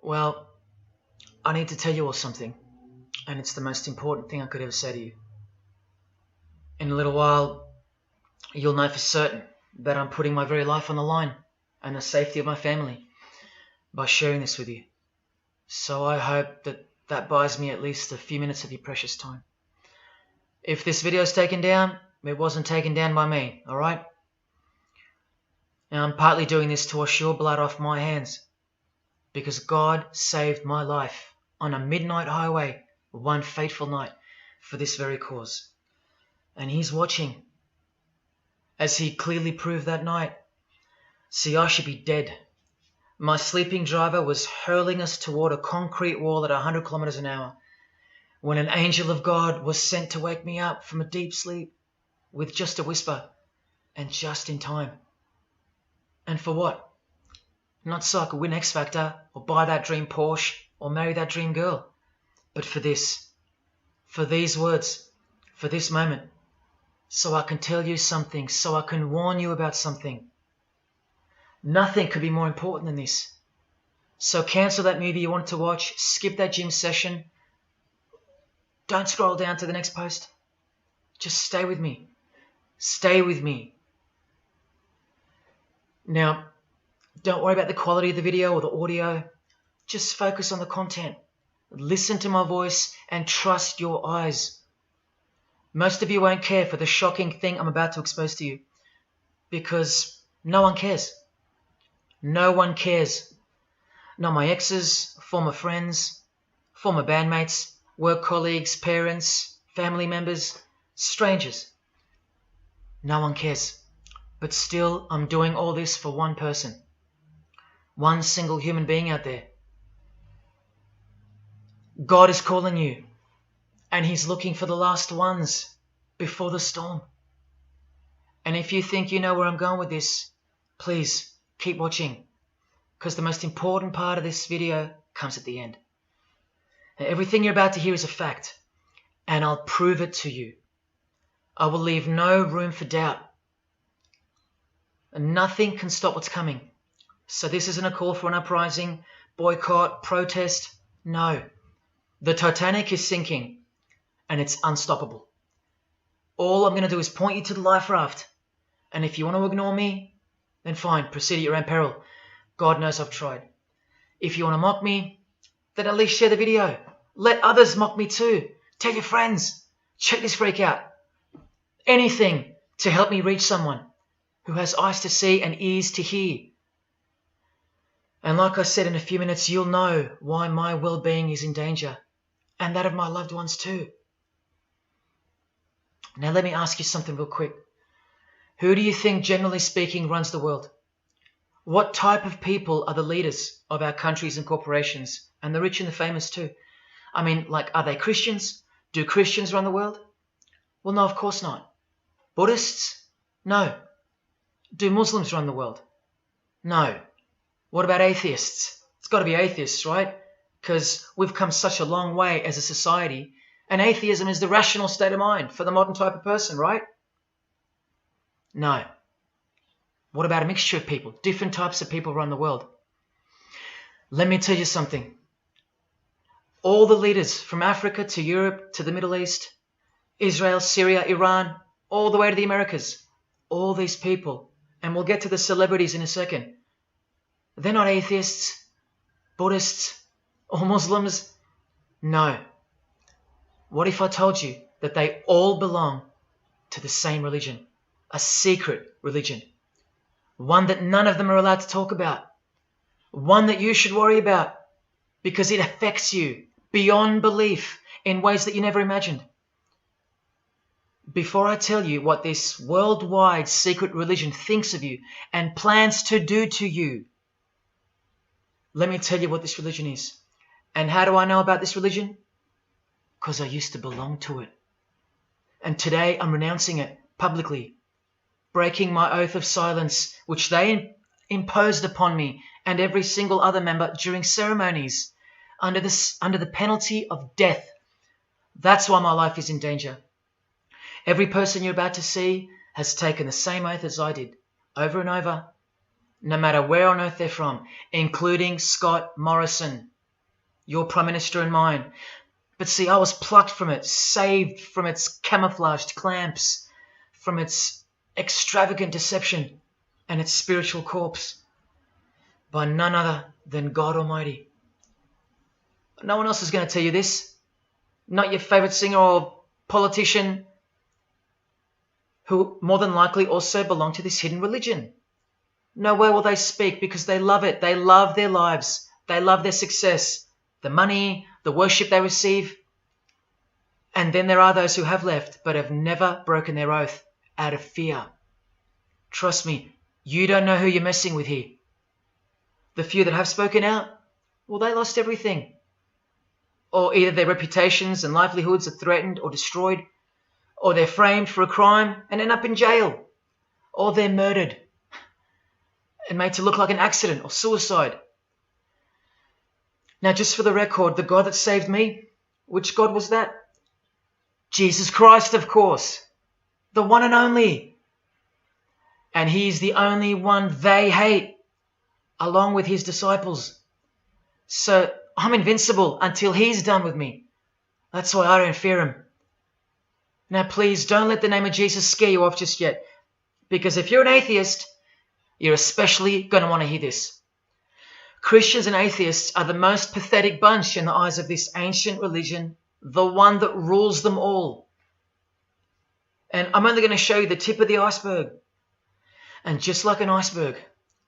Well, I need to tell you all something, and it's the most important thing I could ever say to you. In a little while, you'll know for certain that I'm putting my very life on the line and the safety of my family by sharing this with you. So I hope that buys me at least a few minutes of your precious time. If this video is taken down, it wasn't taken down by me, alright? Now I'm partly doing this to wash your blood off my hands, because God saved my life on a midnight highway one fateful night for this very cause. And He's watching, as He clearly proved that night. See, I should be dead. My sleeping driver was hurling us toward a concrete wall at 100 kilometers an hour when an angel of God was sent to wake me up from a deep sleep with just a whisper, and just in time. And for what? Not so I could win X Factor or buy that dream Porsche or marry that dream girl, but for this, for these words, for this moment, so I can tell you something, so I can warn you about something. Nothing could be more important than this. So cancel that movie you wanted to watch, skip that gym session. Don't scroll down to the next post. Just stay with me. Stay with me. Now, don't worry about the quality of the video or the audio. Just focus on the content. Listen to my voice and trust your eyes. Most of you won't care for the shocking thing I'm about to expose to you, because no one cares. No one cares. Not my exes, former friends, former bandmates, work colleagues, parents, family members, strangers. No one cares. But still, I'm doing all this for one person. One single human being out there. God is calling you, and He's looking for the last ones before the storm. And if you think you know where I'm going with this, please keep watching, because the most important part of this video comes at the end. Now, everything you're about to hear is a fact, and I'll prove it to you. I will leave no room for doubt. And nothing can stop what's coming. So this isn't a call for an uprising, boycott, protest. No. The Titanic is sinking, and it's unstoppable. All I'm going to do is point you to the life raft. And if you want to ignore me, then fine, proceed at your own peril. God knows I've tried. If you want to mock me, then at least share the video. Let others mock me too. Tell your friends. Check this freak out. Anything to help me reach someone who has eyes to see and ears to hear. And like I said, in a few minutes, you'll know why my well-being is in danger, and that of my loved ones too. Now let me ask you something real quick. Who do you think, generally speaking, runs the world? What type of people are the leaders of our countries and corporations, and the rich and the famous too? I mean, like, are they Christians? Do Christians run the world? Well, no, of course not. Buddhists? No. Do Muslims run the world? No. What about atheists? It's got to be atheists, right? Because we've come such a long way as a society, and atheism is the rational state of mind for the modern type of person, right? No. What about a mixture of people? Different types of people run the world. Let me tell you something. All the leaders from Africa to Europe to the Middle East, Israel, Syria, Iran, all the way to the Americas, all these people, and we'll get to the celebrities in a second, they're not atheists, Buddhists, or Muslims. No. What if I told you that they all belong to the same religion? A secret religion. One that none of them are allowed to talk about. One that you should worry about because it affects you beyond belief in ways that you never imagined. Before I tell you what this worldwide secret religion thinks of you and plans to do to you, let me tell you what this religion is. And how do I know about this religion? Because I used to belong to it. And today I'm renouncing it publicly, breaking my oath of silence, which they imposed upon me and every single other member during ceremonies under the penalty of death. That's why my life is in danger. Every person you're about to see has taken the same oath as I did, over and over, no matter where on earth they're from, including Scott Morrison, your Prime Minister and mine. But see, I was plucked from it, saved from its camouflaged clamps, from its extravagant deception and its spiritual corpse, by none other than God Almighty. No one else is going to tell you this. Not your favorite singer or politician, who more than likely also belong to this hidden religion. Nowhere will they speak because they love it. They love their lives. They love their success, the money, the worship they receive. And then there are those who have left but have never broken their oath out of fear. Trust me, you don't know who you're messing with here. The few that have spoken out, well, they lost everything. Or either their reputations and livelihoods are threatened or destroyed, or they're framed for a crime and end up in jail, or they're murdered and made to look like an accident or suicide. Now, just for the record, the God that saved me, which God was that? Jesus Christ, of course, the one and only. And he's the only one they hate, along with his disciples. So I'm invincible until he's done with me. That's why I don't fear him. Now please don't let the name of Jesus scare you off just yet, because if you're an atheist, you're especially going to want to hear this. Christians and atheists are the most pathetic bunch in the eyes of this ancient religion, the one that rules them all. And I'm only going to show you the tip of the iceberg. And just like an iceberg,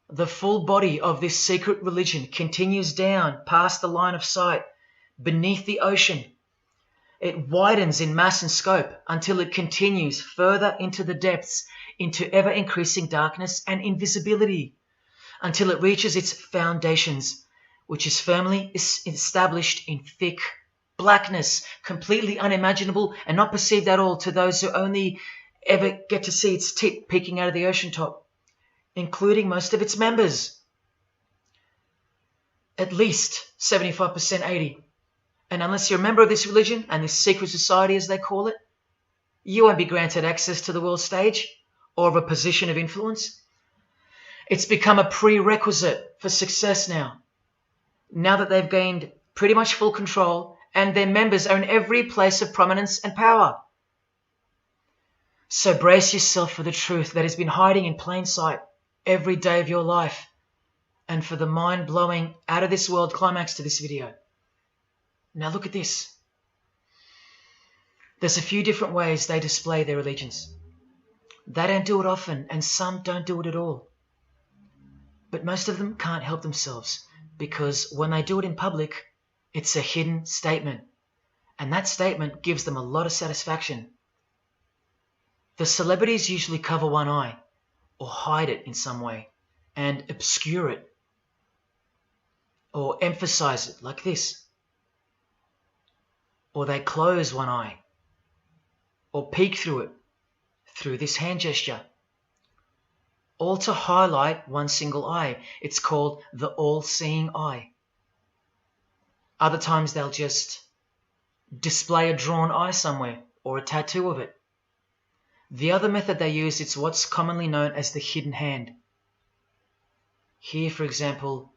the full body of this secret religion continues down past the line of sight, beneath the ocean. It widens in mass and scope until it continues further into the depths, into ever-increasing darkness and invisibility, until it reaches its foundations, which is firmly established in thick blackness, completely unimaginable and not perceived at all to those who only ever get to see its tip peeking out of the ocean top, including most of its members. At least 75%, 80%. And unless you're a member of this religion and this secret society, as they call it, you won't be granted access to the world stage or of a position of influence. It's become a prerequisite for success now that they've gained pretty much full control and their members are in every place of prominence and power. So brace yourself for the truth that has been hiding in plain sight every day of your life, and for the mind-blowing, out-of-this-world climax to this video. Now look at this. There's a few different ways they display their allegiance. They don't do it often, and some don't do it at all. But most of them can't help themselves, because when they do it in public, it's a hidden statement, and that statement gives them a lot of satisfaction. The celebrities usually cover one eye, or hide it in some way, and obscure it, or emphasize it like this. Or they close one eye, or peek through it, through this hand gesture, all to highlight one single eye. It's called the all-seeing eye. Other times they'll just display a drawn eye somewhere, or a tattoo of it. The other method they use is what's commonly known as the hidden hand. Here, for example,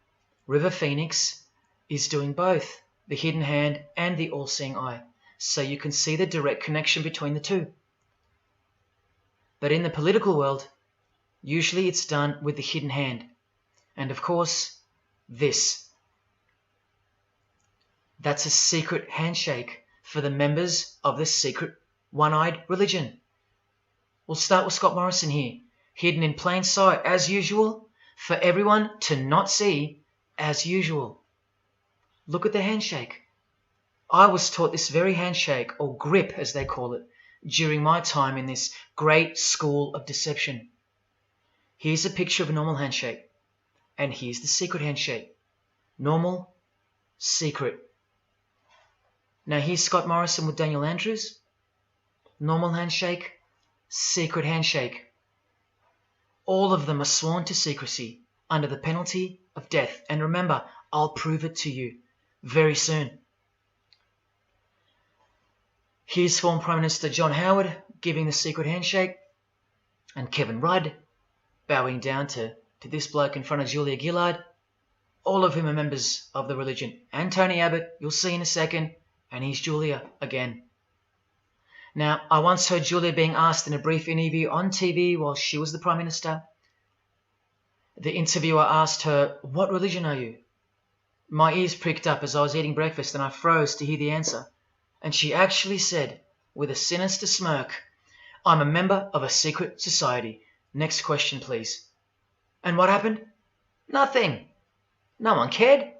River Phoenix is doing both, the hidden hand and the all-seeing eye, so you can see the direct connection between the two. But in the political world, usually it's done with the hidden hand, and of course, this. That's a secret handshake for the members of the secret one-eyed religion. We'll start with Scott Morrison here, hidden in plain sight as usual, for everyone to not see as usual. Look at the handshake. I was taught this very handshake, or grip as they call it, during my time in this great school of deception. Here's a picture of a normal handshake, and here's the secret handshake. Normal, secret. Now here's Scott Morrison with Daniel Andrews. Normal handshake, secret handshake. All of them are sworn to secrecy under the penalty of death. And remember, I'll prove it to you very soon. Here's former Prime Minister John Howard giving the secret handshake, and Kevin Rudd bowing down to this bloke in front of Julia Gillard. all of whom are members of the religion. And Tony Abbott, you'll see in a second, and he's Julia again. Now, I once heard Julia being asked in a brief interview on TV while she was the Prime Minister. The interviewer asked her, "What religion are you?" My ears pricked up as I was eating breakfast and I froze to hear the answer. And she actually said, with a sinister smirk, "I'm a member of a secret society. Next question, please." And what happened? Nothing. No one cared.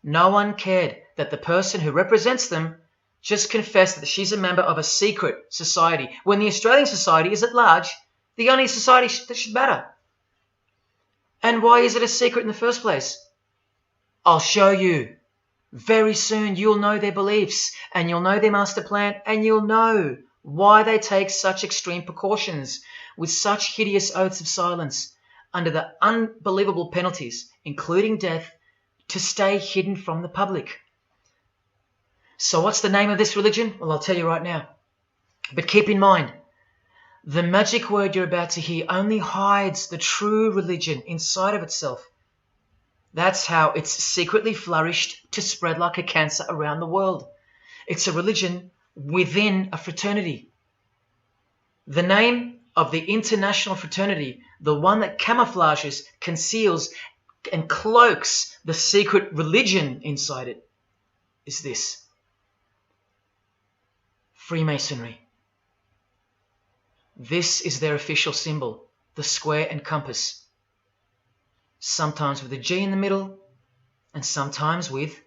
No one cared that the person who represents them just confessed that she's a member of a secret society, when the Australian society is at large the only society that should matter. And why is it a secret in the first place? I'll show you. Very soon you'll know their beliefs, and you'll know their master plan, and you'll know why they take such extreme precautions with such hideous oaths of silence under the unbelievable penalties, including death, to stay hidden from the public. So what's the name of this religion? Well, I'll tell you right now. But keep in mind, the magic word you're about to hear only hides the true religion inside of itself. That's how it's secretly flourished to spread like a cancer around the world. It's a religion within a fraternity. The name of the international fraternity, the one that camouflages, conceals, and cloaks the secret religion inside it, is this: Freemasonry. This is their official symbol, the square and compass. Sometimes with a G in the middle, and sometimes with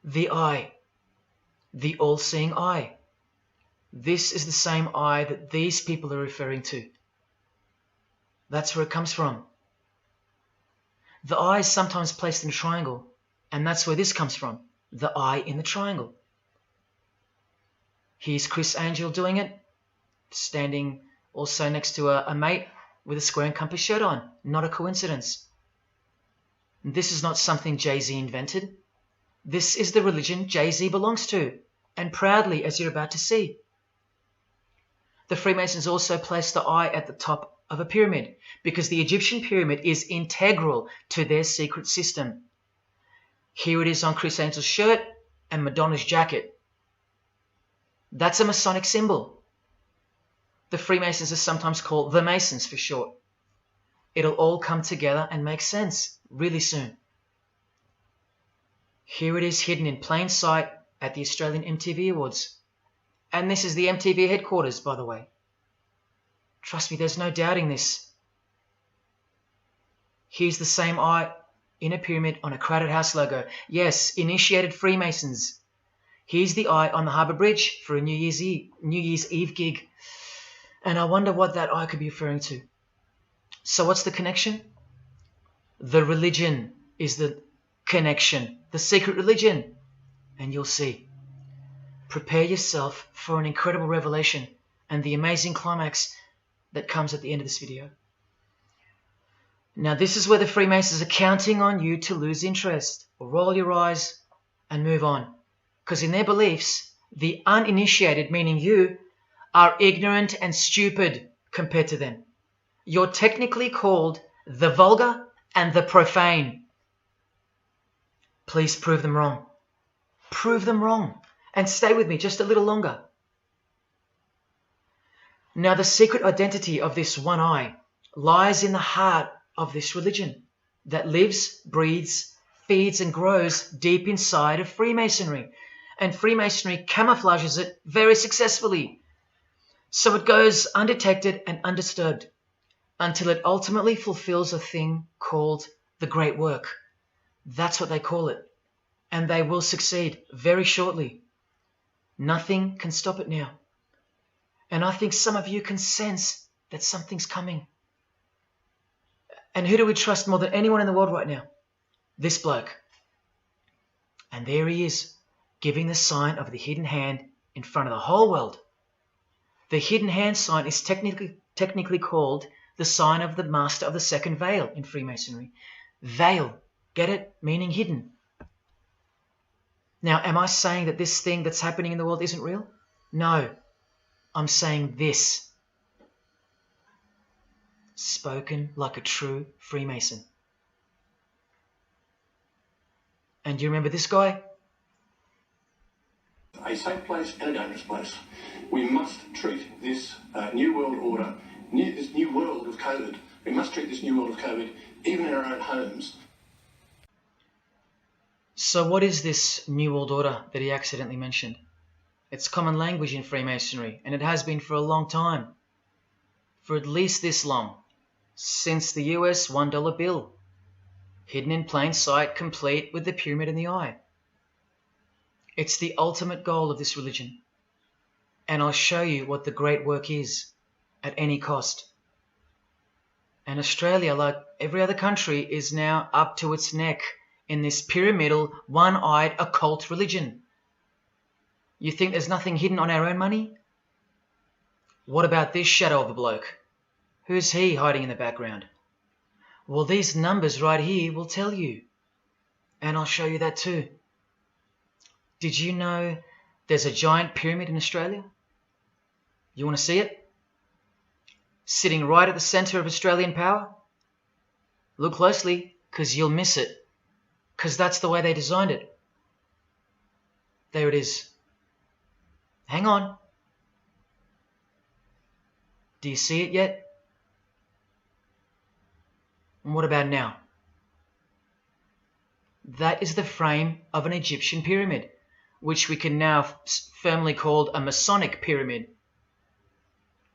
the eye, the all-seeing eye. This is the same eye that these people are referring to. That's where it comes from. The eye is sometimes placed in a triangle, and that's where this comes from, the eye in the triangle. Here's Chris Angel doing it, standing also next to a mate with a square and compass shirt on. Not a coincidence. This is not something Jay-Z invented. This is the religion Jay-Z belongs to, and proudly, as you're about to see. The Freemasons also place the eye at the top of a pyramid, because the Egyptian pyramid is integral to their secret system. Here it is on Chris Angel's shirt and Madonna's jacket. That's a Masonic symbol. The Freemasons are sometimes called the Masons for short. It'll all come together and make sense really soon. Here it is hidden in plain sight at the Australian MTV Awards. And this is the MTV headquarters, by the way. Trust me, there's no doubting this. Here's the same eye in a pyramid on a Crowded House logo. Yes, initiated Freemasons. Here's the eye on the Harbour Bridge for a New Year's Eve gig. And I wonder what that eye could be referring to. So what's the connection? The religion is the connection, the secret religion. And you'll see. Prepare yourself for an incredible revelation and the amazing climax that comes at the end of this video. Now this is where the Freemasons are counting on you to lose interest, or roll your eyes and move on. Because in their beliefs, the uninitiated, meaning you, are ignorant and stupid compared to them. You're technically called the vulgar and the profane. Please prove them wrong. Prove them wrong. And stay with me just a little longer. Now the secret identity of this one eye lies in the heart of this religion that lives, breathes, feeds and grows deep inside of Freemasonry. And Freemasonry camouflages it very successfully. So it goes undetected and undisturbed until it ultimately fulfills a thing called the Great Work. That's what they call it. And they will succeed very shortly. Nothing can stop it now. And I think some of you can sense that something's coming. And who do we trust more than anyone in the world right now? This bloke. And there he is, giving the sign of the hidden hand in front of the whole world. The hidden hand sign is technically called the sign of the master of the second veil in Freemasonry. Veil, get it? Meaning hidden. Now, am I saying that this thing that's happening in the world isn't real? No, I'm saying this. Spoken like a true Freemason. And you remember this guy? A safe place and a dangerous place. We must treat this new world order, this new world of COVID, we must treat this new world of COVID even in our own homes. So what is this new world order that he accidentally mentioned? It's common language in Freemasonry, and it has been for a long time. For at least this long. Since the US $1 bill. Hidden in plain sight, complete with the pyramid in the eye. It's the ultimate goal of this religion. And I'll show you what the great work is, at any cost. And Australia, like every other country, is now up to its neck in this pyramidal, one-eyed occult religion. You think there's nothing hidden on our own money? What about this shadow of a bloke? Who's he hiding in the background? Well, these numbers right here will tell you. And I'll show you that too. Did you know there's a giant pyramid in Australia? You want to see it? Sitting right at the centre of Australian power? Look closely, because you'll miss it. Because that's the way they designed it. There it is. Hang on. Do you see it yet? And what about now? That is the frame of an Egyptian pyramid, which we can now firmly call a Masonic pyramid,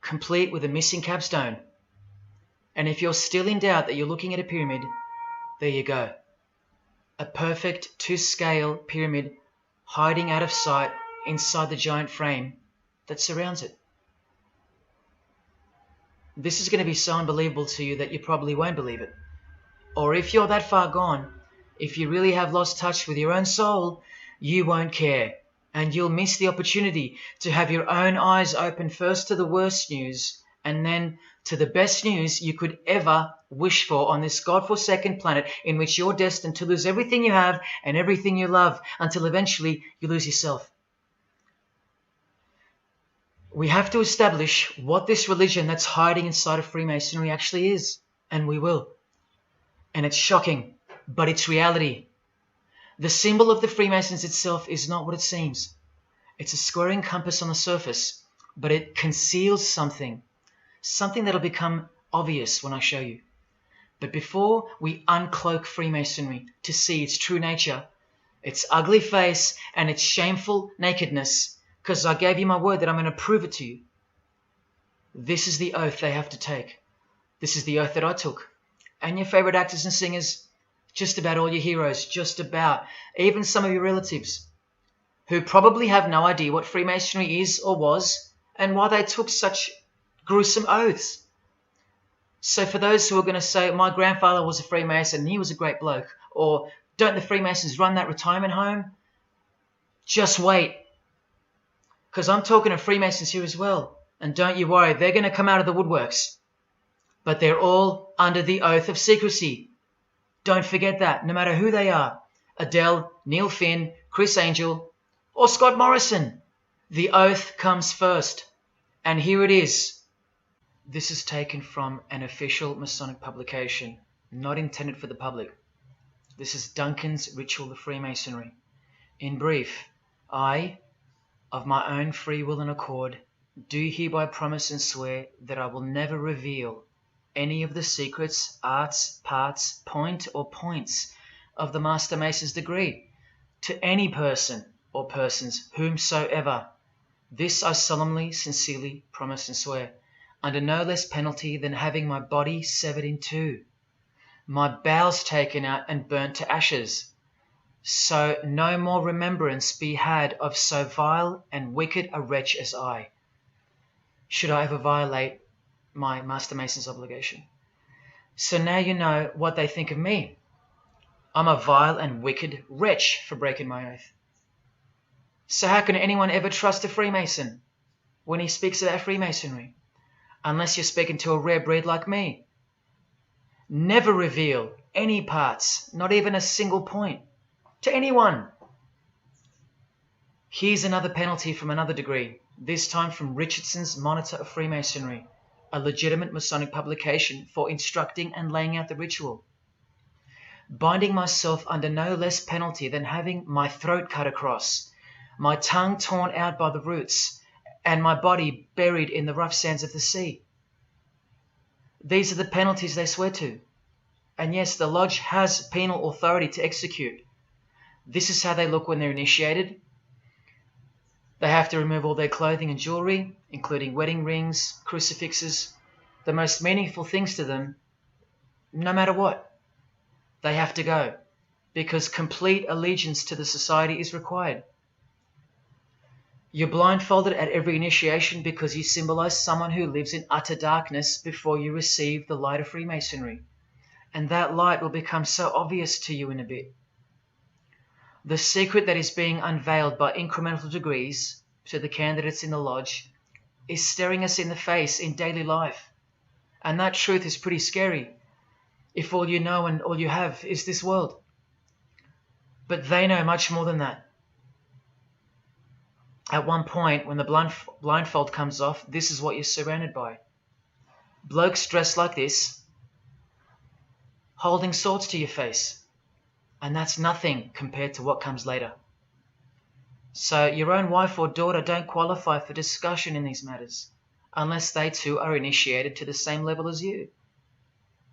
complete with a missing capstone. And if you're still in doubt that you're looking at a pyramid, there you go. A perfect to-scale pyramid hiding out of sight inside the giant frame that surrounds it. This is going to be so unbelievable to you that you probably won't believe it. Or if you're that far gone, if you really have lost touch with your own soul, you won't care. And you'll miss the opportunity to have your own eyes open first to the worst news and then to the best news you could ever wish for on this God-forsaken planet in which you're destined to lose everything you have and everything you love until eventually you lose yourself. We have to establish what this religion that's hiding inside of Freemasonry actually is, and we will. And it's shocking, but it's reality. The symbol of the Freemasons itself is not what it seems. It's a squaring compass on the surface, but it conceals something that'll become obvious when I show you. But before we uncloak Freemasonry to see its true nature, its ugly face and its shameful nakedness, because I gave you my word that I'm going to prove it to you. This is the oath they have to take. This is the oath that I took. And your favorite actors and singers, just about all your heroes, just about, even some of your relatives, who probably have no idea what Freemasonry is or was, and why they took such gruesome oaths. So for those who are going to say, my grandfather was a Freemason and he was a great bloke, or don't the Freemasons run that retirement home? Just wait. Because I'm talking to Freemasons here as well. And don't you worry, they're going to come out of the woodworks. But they're all under the oath of secrecy. Don't forget that, no matter who they are. Adele, Neil Finn, Chris Angel, or Scott Morrison. The oath comes first. And here it is. This is taken from an official Masonic publication, not intended for the public. This is Duncan's Ritual of Freemasonry. In brief, I, of my own free will and accord, do hereby promise and swear that I will never reveal any of the secrets, arts, parts, point or points of the Master Mason's degree to any person or persons whomsoever. This I solemnly, sincerely promise and swear, under no less penalty than having my body severed in two, my bowels taken out and burnt to ashes, so no more remembrance be had of so vile and wicked a wretch as I, should I ever violate my Master Mason's obligation. So now you know what they think of me. I'm a vile and wicked wretch for breaking my oath. So how can anyone ever trust a Freemason when he speaks about Freemasonry? Unless you're speaking to a rare breed like me. Never reveal any parts, not even a single point, to anyone. Here's another penalty from another degree, this time from Richardson's Monitor of Freemasonry, a legitimate Masonic publication for instructing and laying out the ritual. binding myself under no less penalty than having my throat cut across, my tongue torn out by the roots, and my body buried in the rough sands of the sea. These are the penalties they swear to. And yes, the lodge has penal authority to execute. This is how they look when they're initiated. They have to remove all their clothing and jewelry, including wedding rings, crucifixes, the most meaningful things to them, no matter what. They have to go, because complete allegiance to the society is required. You're blindfolded at every initiation because you symbolize someone who lives in utter darkness before you receive the light of Freemasonry. And that light will become so obvious to you in a bit. The secret that is being unveiled by incremental degrees to the candidates in the lodge is staring us in the face in daily life. And that truth is pretty scary if all you know and all you have is this world. But they know much more than that. At one point, when the blindfold comes off, this is what you're surrounded by. Blokes dressed like this, holding swords to your face. And that's nothing compared to what comes later. So your own wife or daughter don't qualify for discussion in these matters, unless they too are initiated to the same level as you.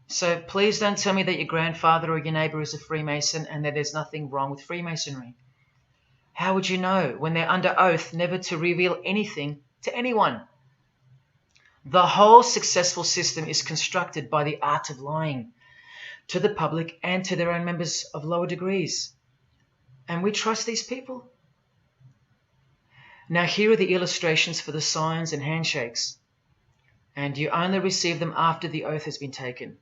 So please don't tell me that your grandfather or your neighbour is a Freemason and that there's nothing wrong with Freemasonry. How would you know when they're under oath never to reveal anything to anyone? The whole successful system is constructed by the art of lying to the public and to their own members of lower degrees. And we trust these people? Now here are the illustrations for the signs and handshakes. And you only receive them after the oath has been taken.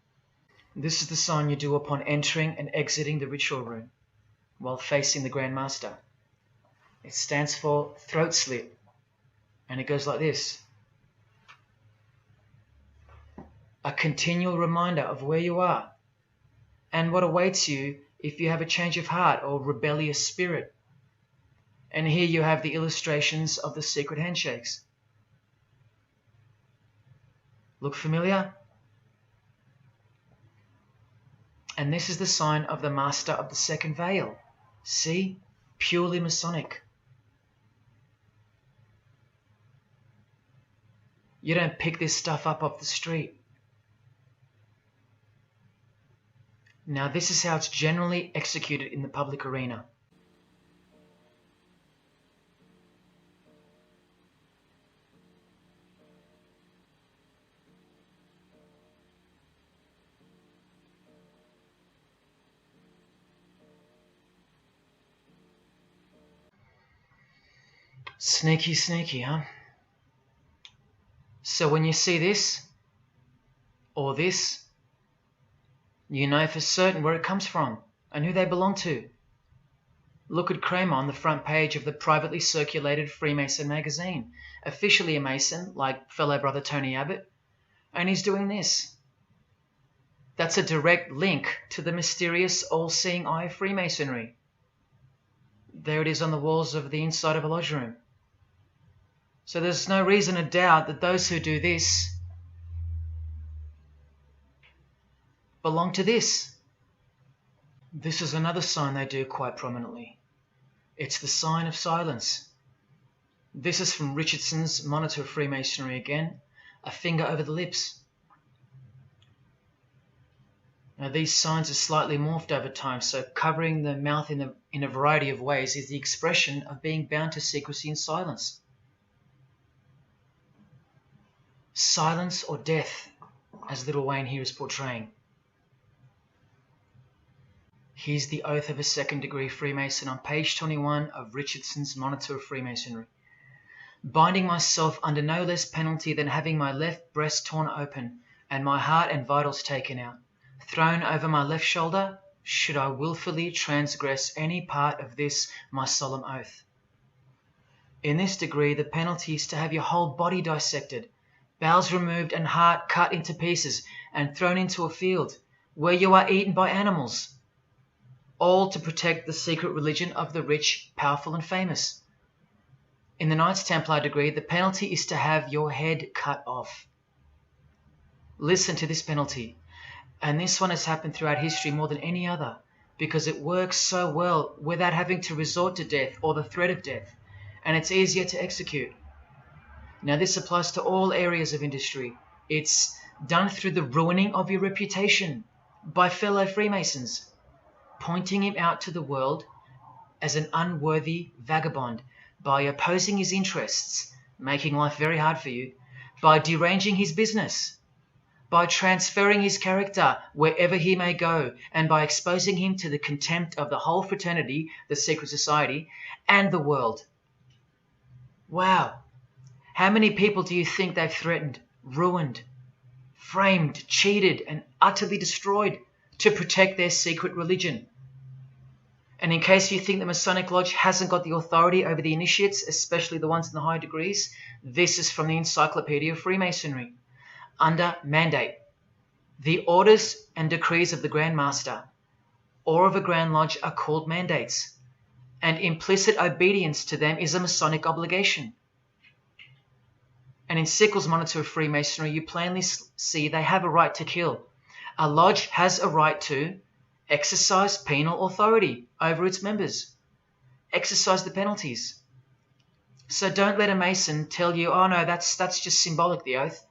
This is the sign you do upon entering and exiting the ritual room while facing the Grand Master. It stands for throat slit, and it goes like this. A continual reminder of where you are and what awaits you if you have a change of heart or rebellious spirit. And here you have the illustrations of the secret handshakes. Look familiar? And this is the sign of the Master of the Second Veil. See? Purely Masonic. You don't pick this stuff up off the street. Now this is how it's generally executed in the public arena. Sneaky, sneaky, huh? So when you see this, or this, you know for certain where it comes from and who they belong to. Look at Kramer on the front page of the privately circulated Freemason magazine, officially a Mason, like fellow brother Tony Abbott, and he's doing this. That's a direct link to the mysterious all-seeing eye of Freemasonry. There it is on the walls of the inside of a lodge room. So there's no reason to doubt that those who do this belong to this. This is another sign they do quite prominently. It's the sign of silence. This is from Richardson's Monitor of Freemasonry again, a finger over the lips. Now these signs are slightly morphed over time, so covering the mouth in a variety of ways is the expression of being bound to secrecy and silence. Silence or death, as Little Wayne here is portraying. Here's the oath of a second-degree Freemason on page 21 of Richardson's Monitor of Freemasonry. Binding myself under no less penalty than having my left breast torn open and my heart and vitals taken out, thrown over my left shoulder, should I wilfully transgress any part of this my solemn oath. In this degree, the penalty is to have your whole body dissected, bowels removed and heart cut into pieces and thrown into a field where you are eaten by animals, all to protect the secret religion of the rich, powerful and famous. In the Knights Templar degree, the penalty is to have your head cut off. Listen to this penalty, and this one has happened throughout history more than any other, because it works so well without having to resort to death or the threat of death, and it's easier to execute. Now, this applies to all areas of industry. It's done through the ruining of your reputation by fellow Freemasons, pointing him out to the world as an unworthy vagabond, by opposing his interests, making life very hard for you, by deranging his business, by transferring his character wherever he may go, and by exposing him to the contempt of the whole fraternity, the secret society, and the world. Wow. How many people do you think they've threatened, ruined, framed, cheated, and utterly destroyed to protect their secret religion? And in case you think the Masonic Lodge hasn't got the authority over the initiates, especially the ones in the high degrees, this is from the Encyclopedia of Freemasonry. Under mandate, the orders and decrees of the Grand Master or of a Grand Lodge are called mandates, and implicit obedience to them is a Masonic obligation. And in Sickles' Monitor of Freemasonry, you plainly see they have a right to kill. A lodge has a right to exercise penal authority over its members, exercise the penalties. So don't let a Mason tell you, oh no, that's just symbolic, the oath.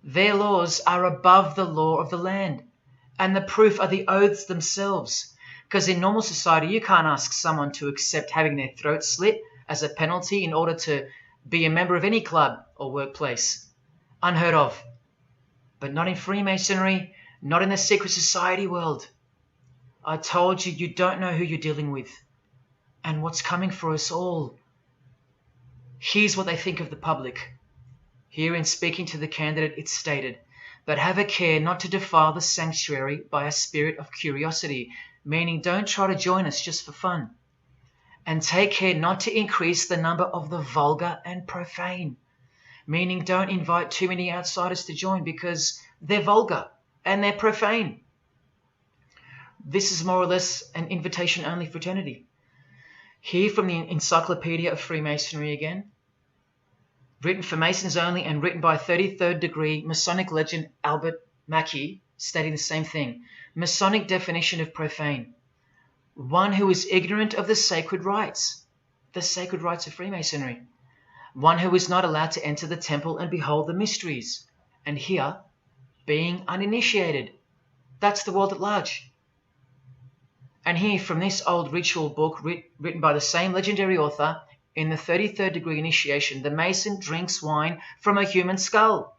Their laws are above the law of the land, and the proof are the oaths themselves. Because in normal society, you can't ask someone to accept having their throat slit as a penalty in order to be a member of any club or workplace. Unheard of. But not in Freemasonry, not in the secret society world. I told you, you don't know who you're dealing with and what's coming for us all. Here's what they think of the public. Here in speaking to the candidate, it's stated, but have a care not to defile the sanctuary by a spirit of curiosity, meaning don't try to join us just for fun. And take care not to increase the number of the vulgar and profane, meaning don't invite too many outsiders to join because they're vulgar and they're profane. This is more or less an invitation-only fraternity. Here from the Encyclopedia of Freemasonry again, written for Masons only and written by 33rd degree Masonic legend Albert Mackey, stating the same thing. Masonic definition of profane. One who is ignorant of the sacred rites of Freemasonry. One who is not allowed to enter the temple and behold the mysteries. And here, being uninitiated. That's the world at large. And here, from this old ritual book written by the same legendary author, in the 33rd degree initiation, the Mason drinks wine from a human skull,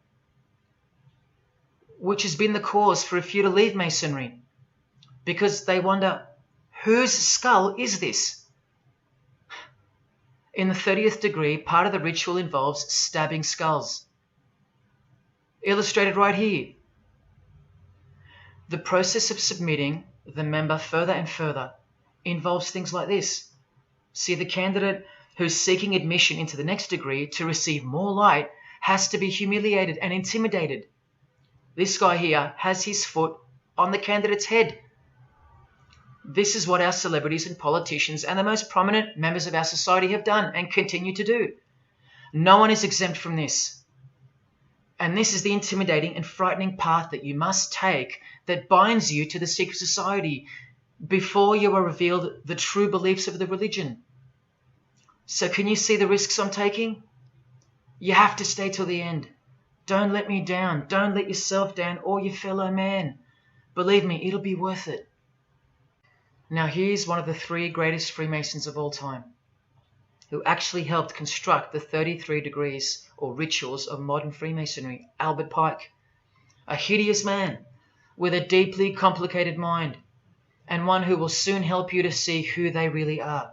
which has been the cause for a few to leave Masonry, because they wonder, whose skull is this? In the 30th degree, part of the ritual involves stabbing skulls. Illustrated right here. The process of submitting the member further and further involves things like this. See, the candidate who's seeking admission into the next degree to receive more light has to be humiliated and intimidated. This guy here has his foot on the candidate's head. This is what our celebrities and politicians and the most prominent members of our society have done and continue to do. No one is exempt from this. And this is the intimidating and frightening path that you must take that binds you to the secret society before you are revealed the true beliefs of the religion. So can you see the risks I'm taking? You have to stay till the end. Don't let me down. Don't let yourself down or your fellow man. Believe me, it'll be worth it. Now here's one of the 3 greatest Freemasons of all time, who actually helped construct the 33 degrees or rituals of modern Freemasonry, Albert Pike. A hideous man with a deeply complicated mind, and one who will soon help you to see who they really are.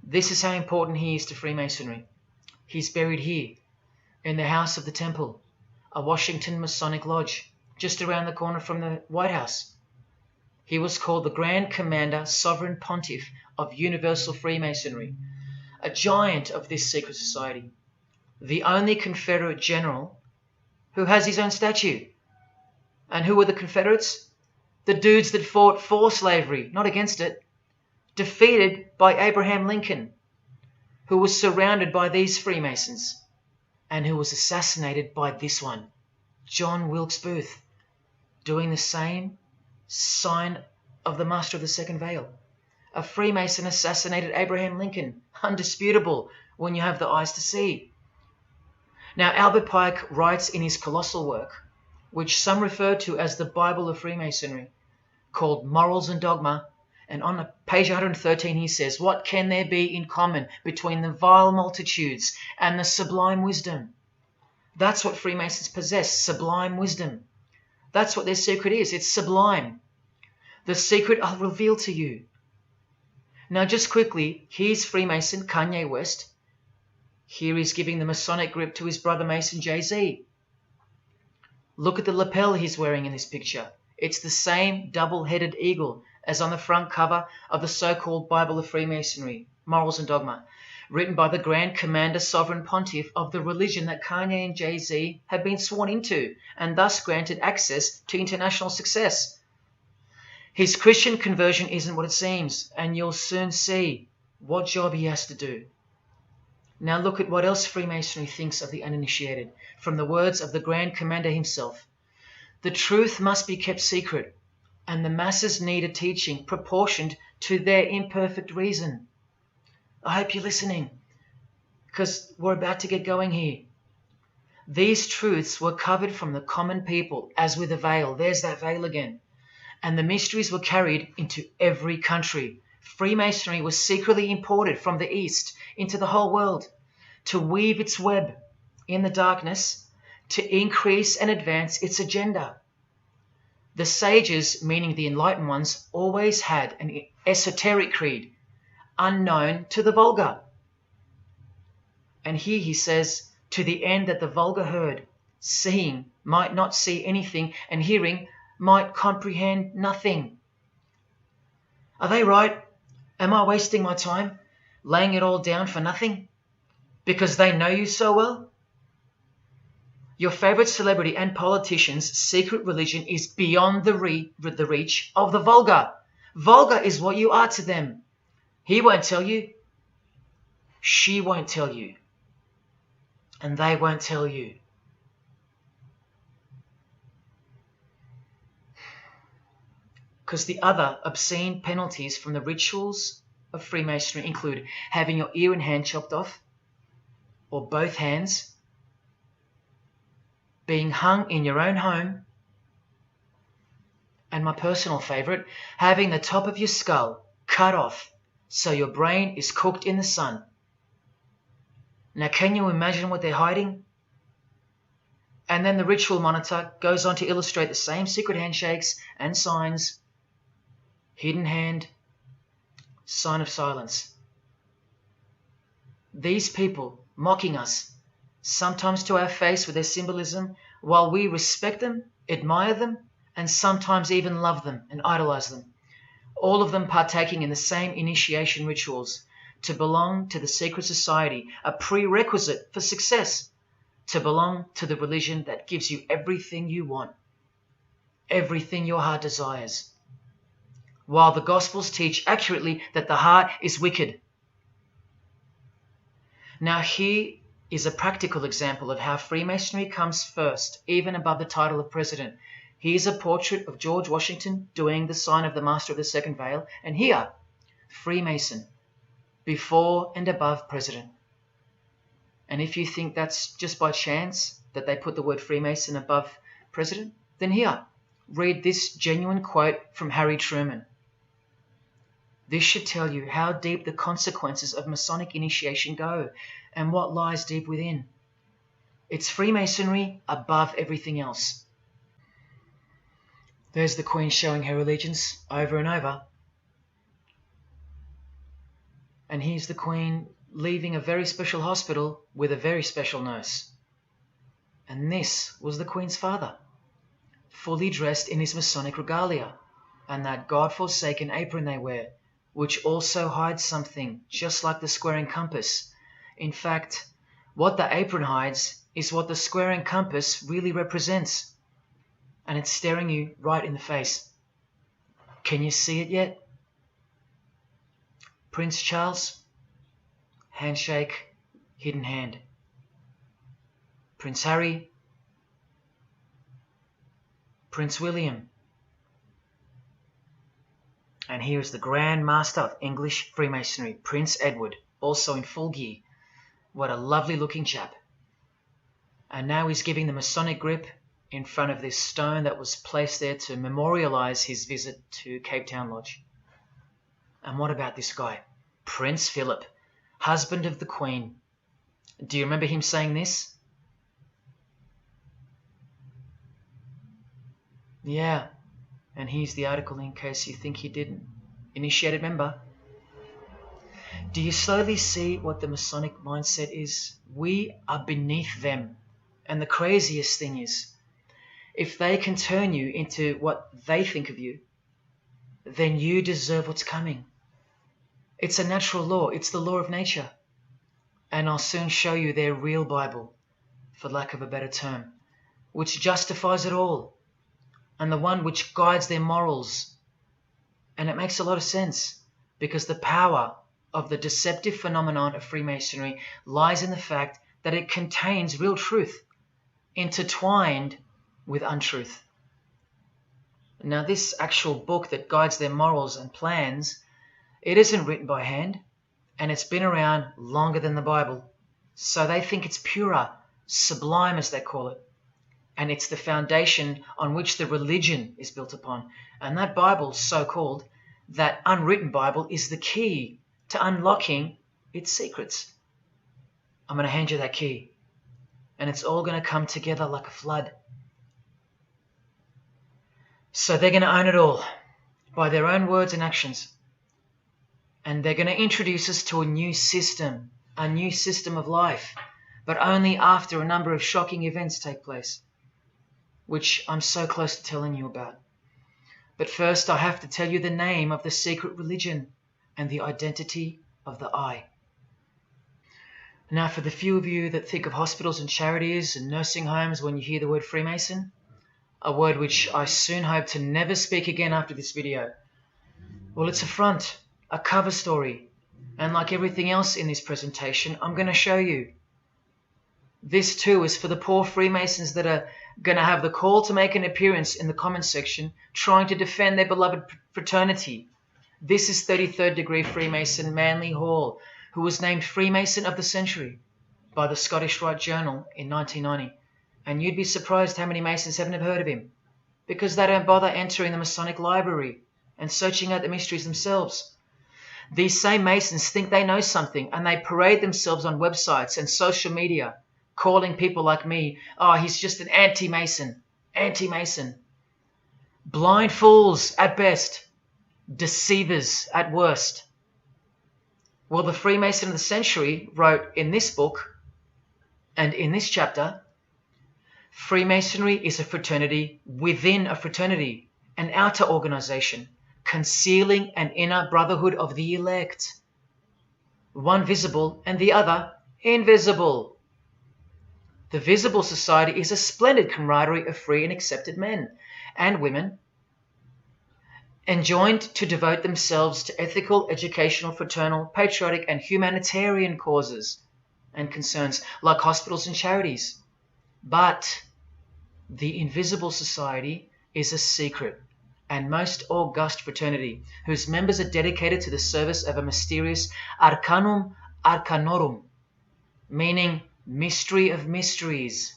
This is how important he is to Freemasonry. He's buried here, in the House of the Temple, a Washington Masonic Lodge, just around the corner from the White House. He was called the Grand Commander Sovereign Pontiff of Universal Freemasonry, a giant of this secret society, the only Confederate general who has his own statue. And who were the Confederates? The dudes that fought for slavery, not against it, defeated by Abraham Lincoln, who was surrounded by these Freemasons, and who was assassinated by this one, John Wilkes Booth, doing the same sign of the master of the second veil. A Freemason assassinated Abraham Lincoln. Undisputable when you have the eyes to see. Now, Albert Pike writes in his colossal work, which some refer to as the Bible of Freemasonry, called Morals and Dogma, and on page 113 he says, "What can there be in common between the vile multitudes and the sublime wisdom?" That's what Freemasons possess, sublime wisdom. That's what their secret is. It's sublime. The secret I'll reveal to you. Now, just quickly, here's Freemason Kanye West. Here he's giving the Masonic grip to his brother Mason Jay-Z. Look at the lapel he's wearing in this picture. It's the same double-headed eagle as on the front cover of the so-called Bible of Freemasonry, Morals and Dogma, written by the Grand Commander Sovereign Pontiff of the religion that Kanye and Jay-Z have been sworn into and thus granted access to international success. His Christian conversion isn't what it seems, and you'll soon see what job he has to do. Now look at what else Freemasonry thinks of the uninitiated, from the words of the Grand Commander himself. The truth must be kept secret, and the masses need a teaching proportioned to their imperfect reason. I hope you're listening, because we're about to get going here. These truths were covered from the common people as with a veil. There's that veil again. And the mysteries were carried into every country. Freemasonry was secretly imported from the East into the whole world to weave its web in the darkness to increase and advance its agenda. The sages, meaning the enlightened ones, always had an esoteric creed, unknown to the vulgar. And here he says, to the end that the vulgar herd, seeing, might not see anything, and hearing, might comprehend nothing. Are they right? Am I wasting my time, laying it all down for nothing? Because they know you so well? Your favorite celebrity and politician's secret religion is beyond the reach of the vulgar. Vulgar is what you are to them. He won't tell you. She won't tell you. And they won't tell you. Because the other obscene penalties from the rituals of Freemasonry include having your ear and hand chopped off, or both hands, being hung in your own home, and my personal favourite, having the top of your skull cut off so your brain is cooked in the sun. Now, can you imagine what they're hiding? And then the ritual monitor goes on to illustrate the same secret handshakes and signs. Hidden hand, sign of silence. These people mocking us, sometimes to our face with their symbolism, while we respect them, admire them, and sometimes even love them and idolize them. All of them partaking in the same initiation rituals. To belong to the secret society, a prerequisite for success. To belong to the religion that gives you everything you want, everything your heart desires. While the Gospels teach accurately that the heart is wicked. Now here is a practical example of how Freemasonry comes first, even above the title of president. Here's a portrait of George Washington doing the sign of the Master of the Second Veil, and here, Freemason, before and above president. And if you think that's just by chance that they put the word Freemason above president, then here, read this genuine quote from Harry Truman. This should tell you how deep the consequences of Masonic initiation go and what lies deep within. It's Freemasonry above everything else. There's the Queen showing her allegiance over and over. And here's the Queen leaving a very special hospital with a very special nurse. And this was the Queen's father, fully dressed in his Masonic regalia, and that God-forsaken apron they wear, which also hides something, just like the square and compass. In fact, what the apron hides is what the square and compass really represents. And it's staring you right in the face. Can you see it yet? Prince Charles, handshake, hidden hand. Prince Harry, Prince William, And here is the Grand Master of English Freemasonry, Prince Edward, also in full gear. What a lovely looking chap. And now he's giving the Masonic grip in front of this stone that was placed there to memorialize his visit to Cape Town Lodge. And what about this guy? Prince Philip, husband of the Queen. Do you remember him saying this? Yeah, and here's the article in case you think he didn't. Initiated member. Do you slowly see what the Masonic mindset is? We are beneath them. And the craziest thing is, if they can turn you into what they think of you, then you deserve what's coming. It's a natural law. It's the law of nature. And I'll soon show you their real Bible, for lack of a better term, which justifies it all, and the one which guides their morals. And it makes a lot of sense, because the power of the deceptive phenomenon of Freemasonry lies in the fact that it contains real truth, intertwined with untruth. Now, this actual book that guides their morals and plans, it isn't written by hand, and it's been around longer than the Bible. So they think it's purer, sublime as they call it. And it's the foundation on which the religion is built upon. And that Bible, so-called, that unwritten Bible, is the key to unlocking its secrets. I'm going to hand you that key. And it's all going to come together like a flood. So they're going to own it all by their own words and actions. And they're going to introduce us to a new system of life, but only after a number of shocking events take place, which I'm so close to telling you about. But first, I have to tell you the name of the secret religion and the identity of the I. Now, for the few of you that think of hospitals and charities and nursing homes when you hear the word Freemason, a word which I soon hope to never speak again after this video, well, it's a front, a cover story, and like everything else in this presentation, I'm going to show you. This too is for the poor Freemasons that are going to have the call to make an appearance in the comment section trying to defend their beloved fraternity. This is 33rd degree Freemason Manly Hall, who was named Freemason of the Century by the Scottish Rite Journal in 1990. And you'd be surprised how many Masons haven't heard of him, because they don't bother entering the Masonic library and searching out the mysteries themselves. These same Masons think they know something, and they parade themselves on websites and social media, calling people like me, oh, he's just an anti-Mason, anti-Mason. Blind fools at best, deceivers at worst. Well, the Freemason of the Century wrote in this book and in this chapter, Freemasonry is a fraternity within a fraternity, an outer organization, concealing an inner brotherhood of the elect. One visible and the other invisible. The visible society is a splendid camaraderie of free and accepted men and women, enjoined to devote themselves to ethical, educational, fraternal, patriotic, and humanitarian causes and concerns like hospitals and charities. But the invisible society is a secret and most august fraternity whose members are dedicated to the service of a mysterious arcanum arcanorum, meaning mystery of mysteries.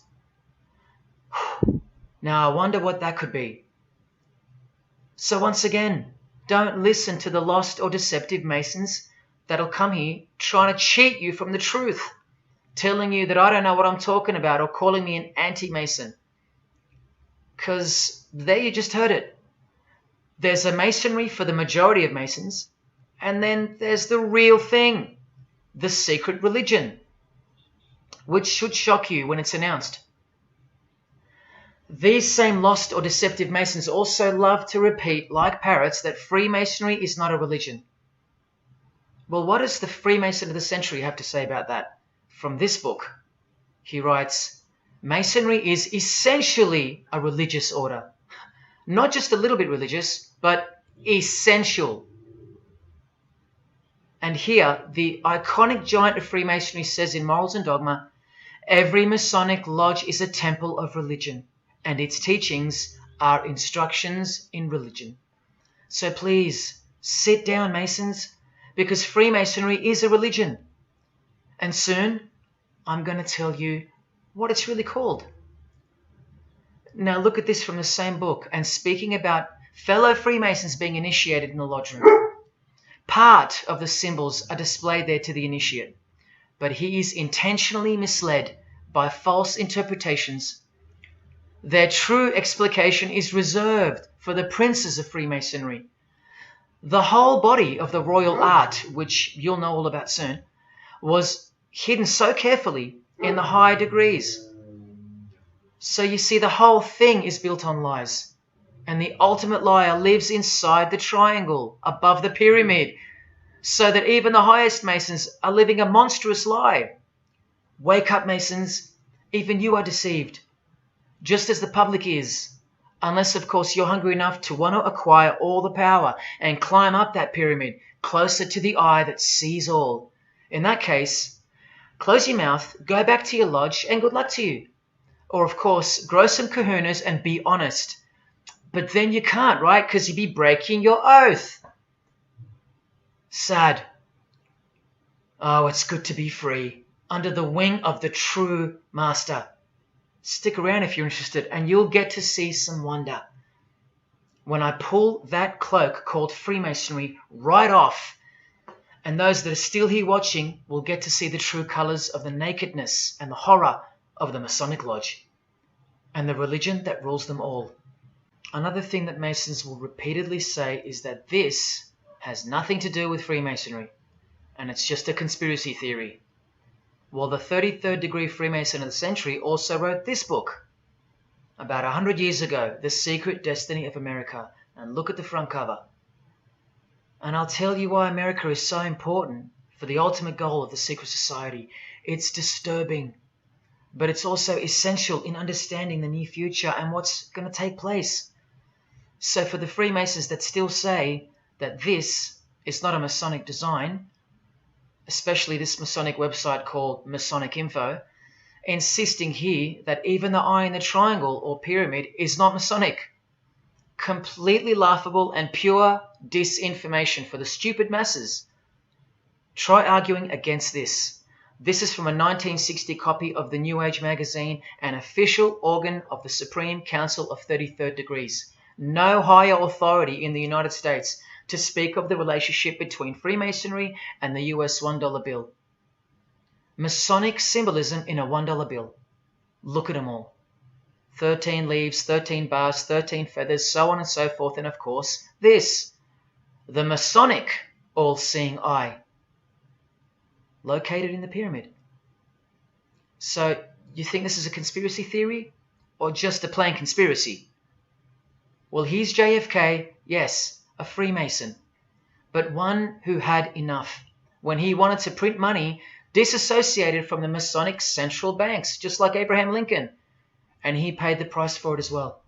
Now I wonder what that could be. So once again, don't listen to the lost or deceptive Masons that'll come here trying to cheat you from the truth, telling you that I don't know what I'm talking about or calling me an anti-Mason. Because there you just heard it. There's a Masonry for the majority of Masons, and then there's the real thing, the secret religion, which should shock you when it's announced. These same lost or deceptive Masons also love to repeat, like parrots, that Freemasonry is not a religion. Well, what does the Freemason of the Century have to say about that? From this book, he writes, Masonry is essentially a religious order. Not just a little bit religious, but essential. And here, the iconic giant of Freemasonry says in Morals and Dogma, every Masonic lodge is a temple of religion, and its teachings are instructions in religion. So please, Sit down, Masons, because Freemasonry is a religion. And soon, I'm going to tell you what it's really called. Now look at this from the same book, and speaking about fellow Freemasons being initiated in the lodge room. Part of the symbols are displayed there to the initiate, but he is intentionally misled by false interpretations. Their true explication is reserved for the princes of Freemasonry. The whole body of the royal art, which you'll know all about soon, was hidden so carefully in the higher degrees. So you see, the whole thing is built on lies. And the ultimate liar lives inside the triangle, above the pyramid, so that even the highest Masons are living a monstrous lie. Wake up, Masons. Even you are deceived, just as the public is. Unless, of course, you're hungry enough to want to acquire all the power and climb up that pyramid closer to the eye that sees all. In that case, close your mouth, go back to your lodge, and good luck to you. Or, of course, grow some kahunas and be honest. But then you can't, right? Because you'd be breaking your oath. Sad. Oh, it's good to be free, under the wing of the true master. Stick around if you're interested, and you'll get to see some wonder. When I pull that cloak called Freemasonry right off, and those that are still here watching will get to see the true colours of the nakedness and the horror of the Masonic Lodge, and the religion that rules them all. Another thing that Masons will repeatedly say is that this has nothing to do with Freemasonry, and it's just a conspiracy theory. Well, the 33rd degree Freemason of the century also wrote this book about 100 years ago, The Secret Destiny of America, and look at the front cover. And I'll tell you why America is so important for the ultimate goal of the secret society. It's disturbing, but it's also essential in understanding the near future and what's going to take place. So for the Freemasons that still say that this is not a Masonic design, especially this Masonic website called Masonic Info, insisting here that even the eye in the triangle or pyramid is not Masonic. Completely laughable and pure disinformation for the stupid masses. Try arguing against this. This is from a 1960 copy of the New Age magazine, an official organ of the Supreme Council of 33rd Degrees. No higher authority in the United States to speak of the relationship between Freemasonry and the US $1 bill. Masonic symbolism in a $1 bill. Look at them all. 13 leaves, 13 bars, 13 feathers, so on and so forth, and of course this, the Masonic all-seeing eye, located in the pyramid. So you think this is a conspiracy theory or just a plain conspiracy? Well, here's JFK, yes, a Freemason, but one who had enough when he wanted to print money disassociated from the Masonic central banks, just like Abraham Lincoln, and he paid the price for it as well.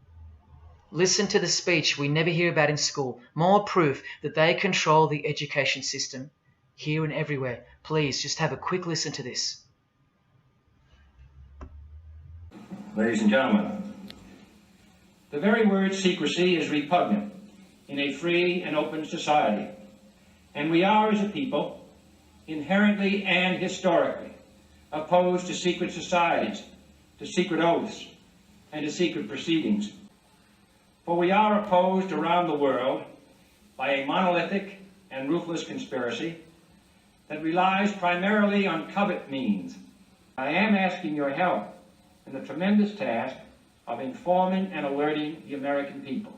Listen to the speech we never hear about in school. More proof that they control the education system here and everywhere. Please just have a quick listen to this. Ladies and gentlemen, the very word secrecy is repugnant in a free and open society, and we are, as a people, inherently and historically opposed to secret societies, to secret oaths, and to secret proceedings. For we are opposed around the world by a monolithic and ruthless conspiracy that relies primarily on covert means. I am asking your help in the tremendous task of informing and alerting the American people.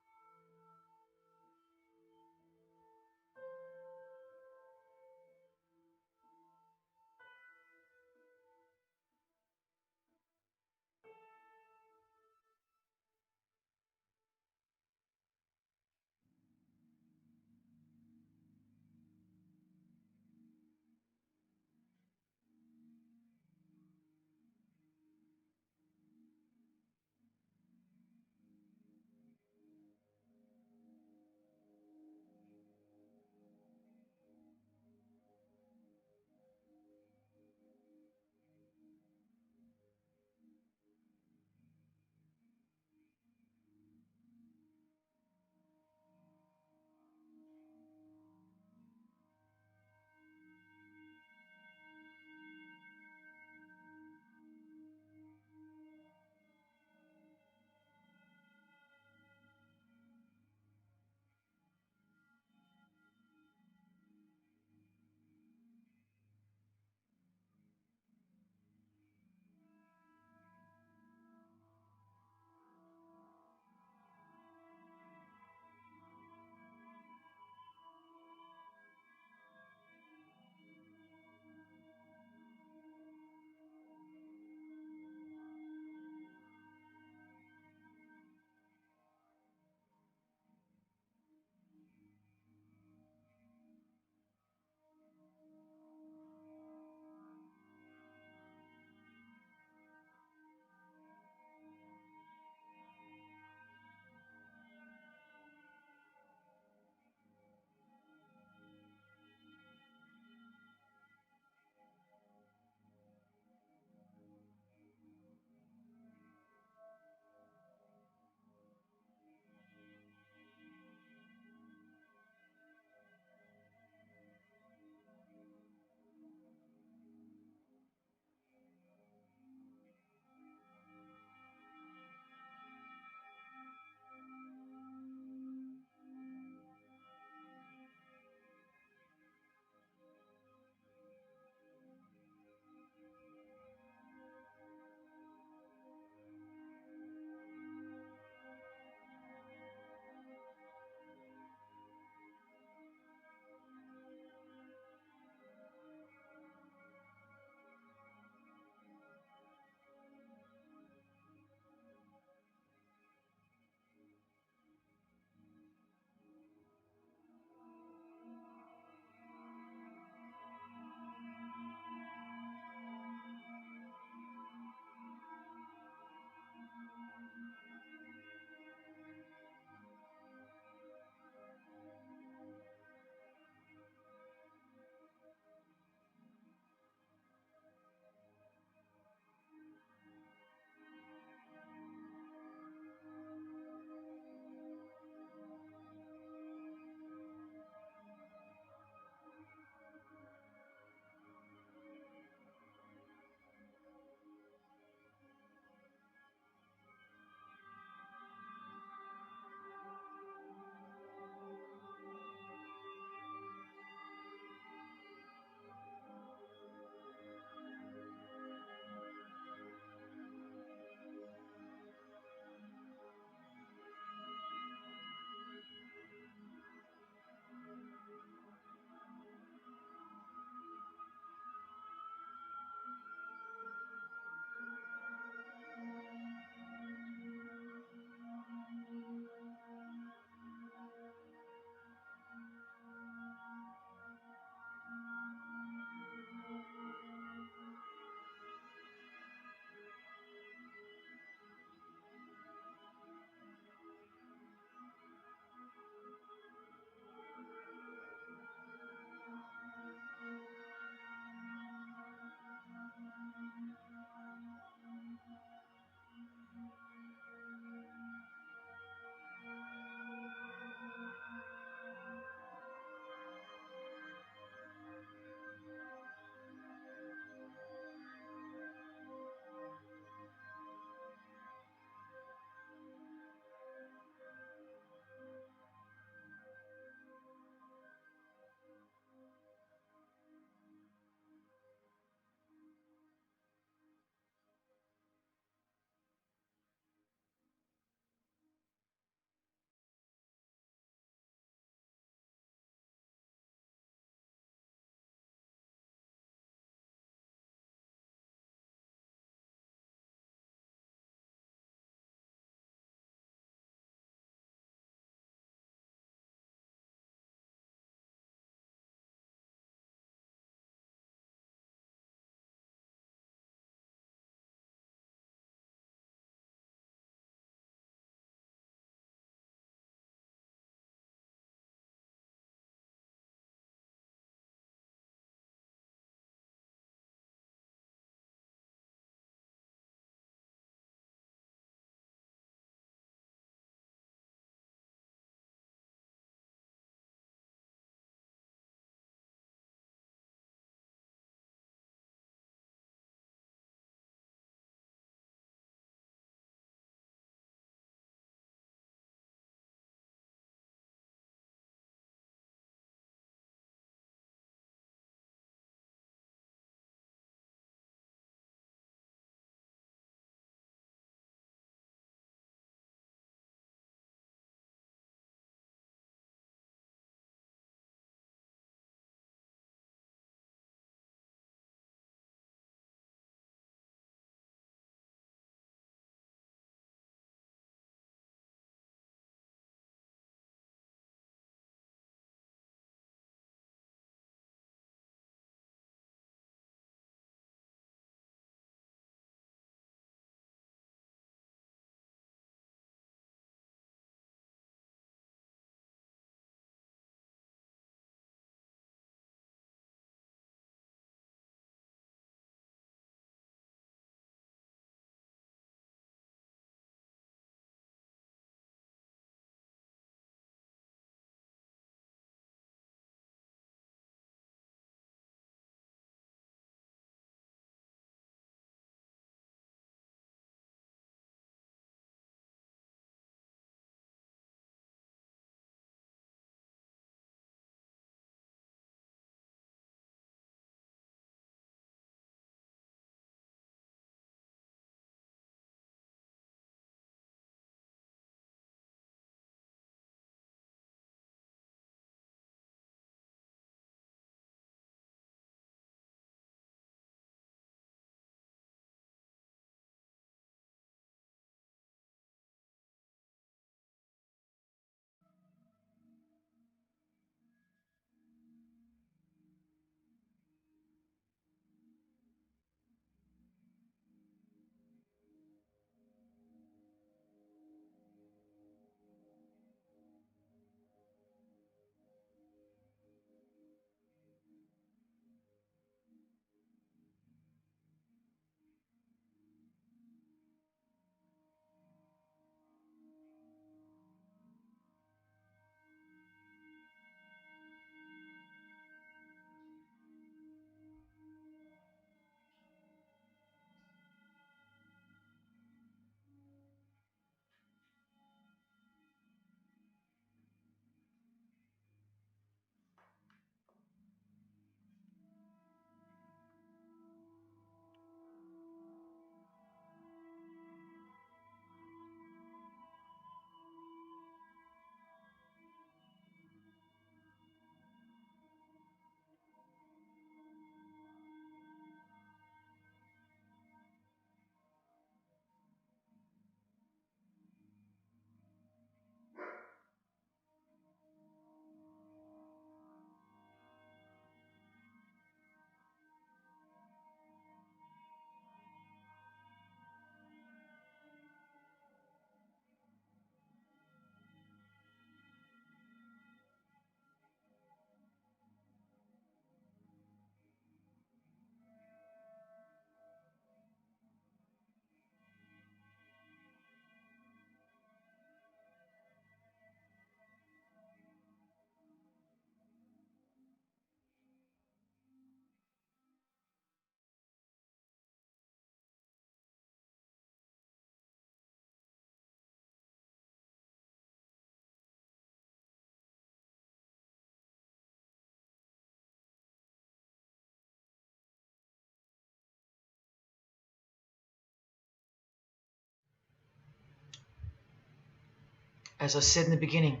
As I said in the beginning,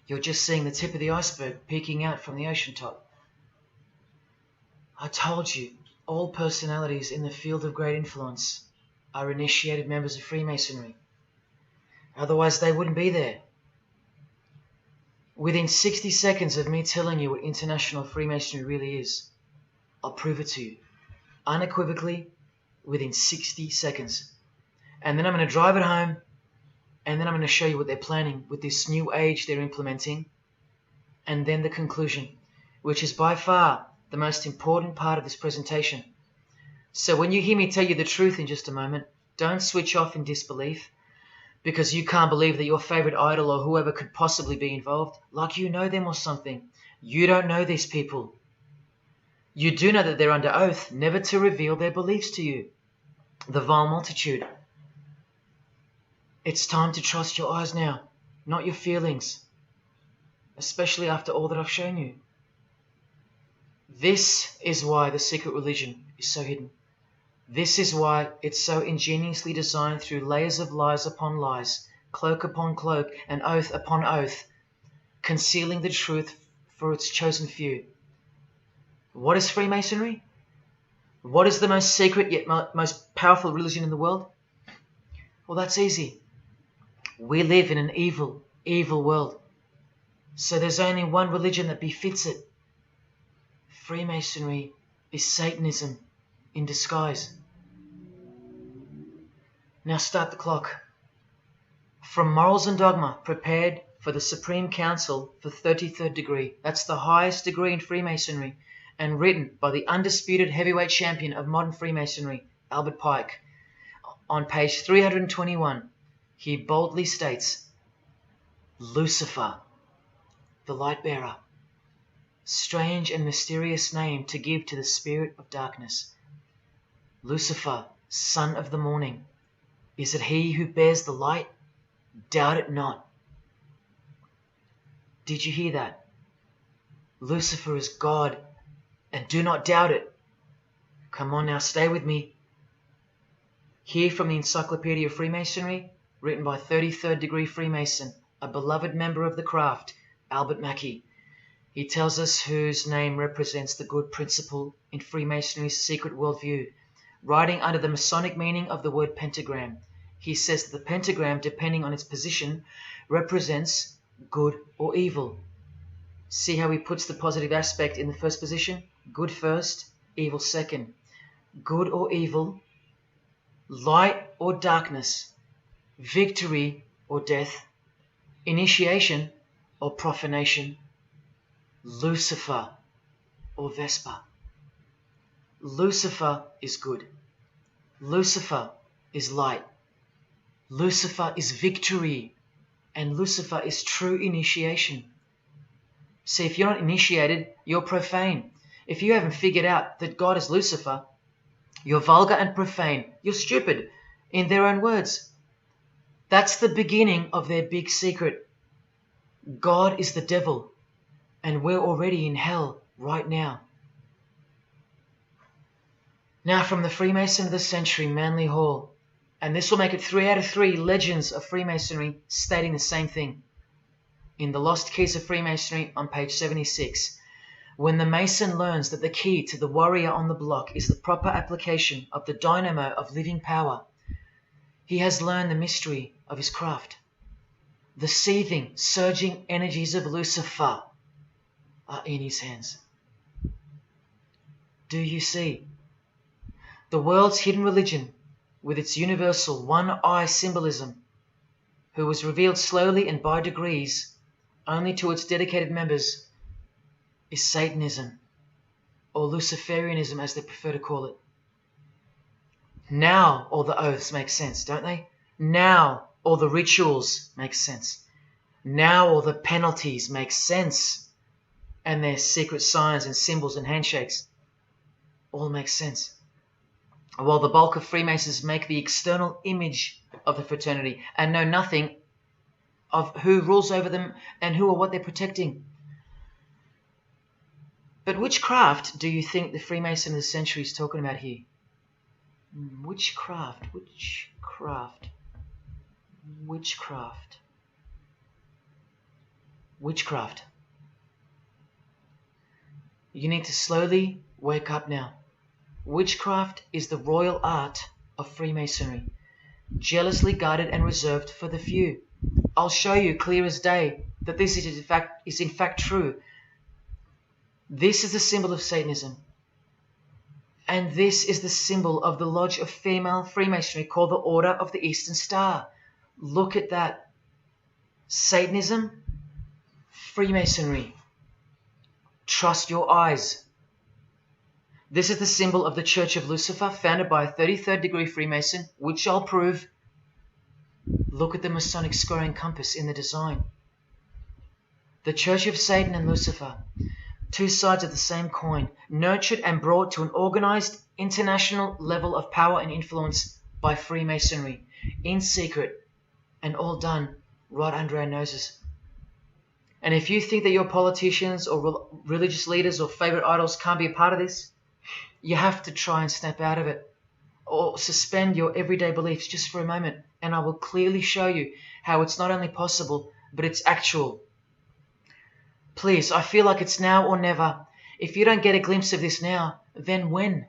you're just seeing the tip of the iceberg peeking out from the ocean top. I told you, all personalities in the field of great influence are initiated members of Freemasonry. Otherwise they wouldn't be there. Within 60 seconds of me telling you what international Freemasonry really is, I'll prove it to you. Unequivocally, within 60 seconds. And then I'm going to drive it home, and then I'm going to show you what they're planning with this new age they're implementing, and then the conclusion, which is by far the most important part of this presentation. So when you hear me tell you the truth in just a moment, don't switch off in disbelief because you can't believe that your favorite idol or whoever could possibly be involved, like you know them or something. You don't know these people. You do know that they're under oath never to reveal their beliefs to you. The vile multitude. It's time to trust your eyes now, not your feelings, especially after all that I've shown you. This is why the secret religion is so hidden. This is why it's so ingeniously designed through layers of lies upon lies, cloak upon cloak, and oath upon oath, concealing the truth for its chosen few. What is Freemasonry? What is the most secret yet most powerful religion in the world? Well, that's easy. We live in an evil, evil world. So there's only one religion that befits it. Freemasonry is Satanism in disguise. Now start the clock. From Morals and Dogma, prepared for the Supreme Council for 33rd degree. That's the highest degree in Freemasonry, and written by the undisputed heavyweight champion of modern Freemasonry, Albert Pike. On page 321, he boldly states, Lucifer, the light bearer. Strange and mysterious name to give to the spirit of darkness. Lucifer, son of the morning. Is it he who bears the light? Doubt it not. Did you hear that? Lucifer is God, and do not doubt it. Come on now, stay with me. Here from the Encyclopedia of Freemasonry, written by 33rd degree Freemason, a beloved member of the craft, Albert Mackey. He tells us whose name represents the good principle in Freemasonry's secret worldview. Writing under the Masonic meaning of the word pentagram, he says that the pentagram, depending on its position, represents good or evil. See how he puts the positive aspect in the first position? Good first, evil second. Good or evil, light or darkness, victory or death, initiation or profanation, Lucifer or Vesper. Lucifer is good. Lucifer is light. Lucifer is victory. And Lucifer is true initiation. See, if you're not initiated, you're profane. If you haven't figured out that God is Lucifer, you're vulgar and profane. You're stupid, in their own words. That's the beginning of their big secret. God is the devil, and we're already in hell right now. Now from the Freemason of the Century, Manly Hall, and this will make it 3 out of 3 legends of Freemasonry stating the same thing. In The Lost Keys of Freemasonry on page 76, when the Mason learns that the key to the warrior on the block is the proper application of the dynamo of living power, he has learned the mystery of his craft. The seething, surging energies of Lucifer are in his hands. Do you see? The world's hidden religion, with its universal one-eye symbolism, who was revealed slowly and by degrees only to its dedicated members, is Satanism, or Luciferianism as they prefer to call it. Now all the oaths make sense, don't they? Now all the rituals make sense. Now all the penalties make sense. And their secret signs and symbols and handshakes all make sense. While the bulk of Freemasons make the external image of the fraternity and know nothing of who rules over them and who or what they're protecting. But which craft do you think the Freemason of the Century is talking about here? Which craft? Which craft? Which craft? witchcraft. You need to slowly wake up now. Witchcraft is the royal art of Freemasonry, jealously guarded and reserved for the few. I'll show you clear as day that this is in fact true. This is the symbol of Satanism. And this is the symbol of the lodge of female Freemasonry called the Order of the Eastern Star. Look at that. Satanism, Freemasonry. Trust your eyes. This is the symbol of the Church of Lucifer, founded by a 33rd degree Freemason, which I'll prove. Look at the Masonic squaring compass in the design. The Church of Satan and Lucifer, two sides of the same coin, nurtured and brought to an organized international level of power and influence by Freemasonry, in secret, and all done right under our noses. And if you think that your politicians or religious leaders or favorite idols can't be a part of this, you have to try and snap out of it, or suspend your everyday beliefs just for a moment, and I will clearly show you how it's not only possible, but it's actual. Please, I feel like it's now or never. If you don't get a glimpse of this now, then when?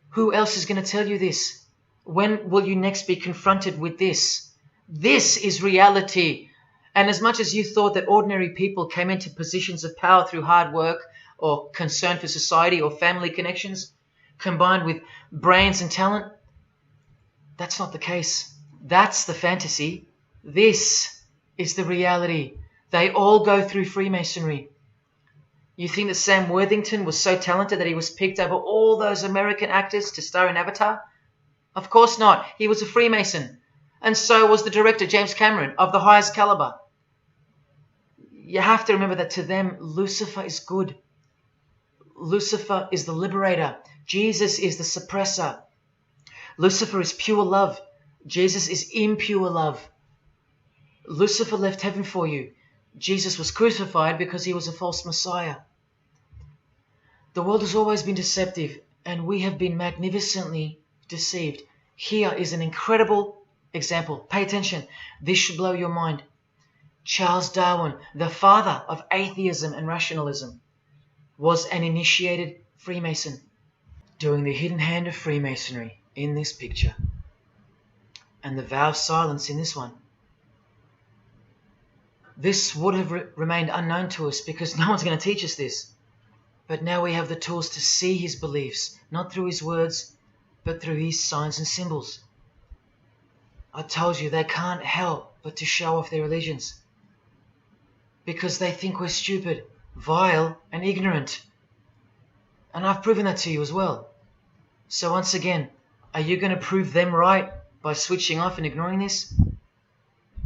Who else is going to tell you this? When will you next be confronted with this? This is reality. And as much as you thought that ordinary people came into positions of power through hard work or concern for society or family connections, combined with brains and talent, that's not the case. That's the fantasy. This is the reality. They all go through Freemasonry. You think that Sam Worthington was so talented that he was picked over all those American actors to star in Avatar? Of course not. He was a Freemason. And so was the director, James Cameron, of the highest caliber. You have to remember that to them, Lucifer is good. Lucifer is the liberator. Jesus is the suppressor. Lucifer is pure love. Jesus is impure love. Lucifer left heaven for you. Jesus was crucified because he was a false Messiah. The world has always been deceptive, and we have been magnificently deceived. Here is an incredible example. Pay attention. This should blow your mind. Charles Darwin, the father of atheism and rationalism, was an initiated Freemason, doing the hidden hand of Freemasonry in this picture, and the vow of silence in this one. This would have remained unknown to us because no one's going to teach us this. But now we have the tools to see his beliefs, not through his words, but through his signs and symbols. I told you they can't help but to show off their religions, because they think we're stupid, vile, and ignorant. And I've proven that to you as well. So once again, are you going to prove them right by switching off and ignoring this?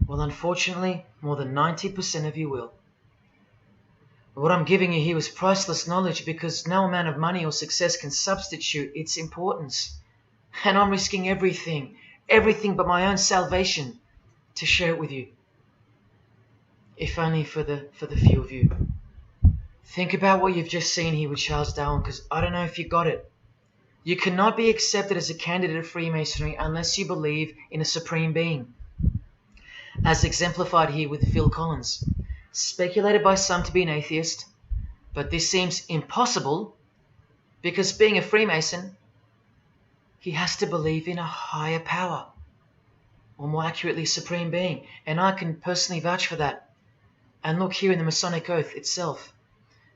Well, unfortunately, more than 90% of you will. What I'm giving you here is priceless knowledge, because no amount of money or success can substitute its importance. And I'm risking everything but my own salvation to share it with you. If only for the few of you. Think about what you've just seen here with Charles Darwin, because I don't know if you got it. You cannot be accepted as a candidate of Freemasonry unless you believe in a supreme being, as exemplified here with Phil Collins, speculated by some to be an atheist, but this seems impossible because, being a Freemason, he has to believe in a higher power, or more accurately, supreme being, and I can personally vouch for that. And look here in the Masonic Oath itself.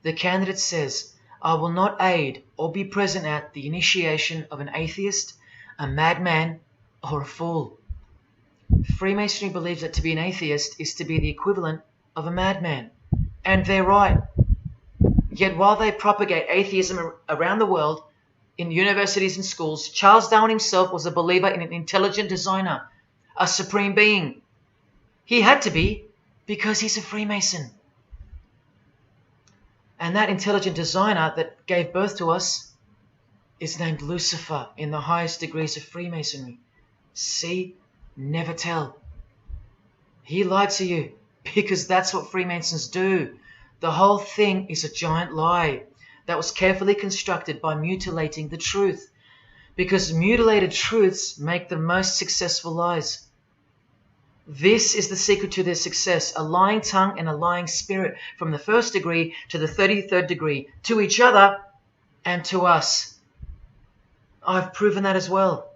The candidate says, "I will not aid or be present at the initiation of an atheist, a madman, or a fool." Freemasonry believes that to be an atheist is to be the equivalent of a madman. And they're right. Yet while they propagate atheism around the world, in universities and schools, Charles Darwin himself was a believer in an intelligent designer, a supreme being. He had to be, because he's a Freemason. And that intelligent designer that gave birth to us is named Lucifer in the highest degrees of Freemasonry. See? Never tell. He lied to you, because that's what Freemasons do. The whole thing is a giant lie that was carefully constructed by mutilating the truth, because mutilated truths make the most successful lies. This is the secret to their success, a lying tongue and a lying spirit, from the 1st degree to the 33rd degree, to each other and to us. I've proven that as well.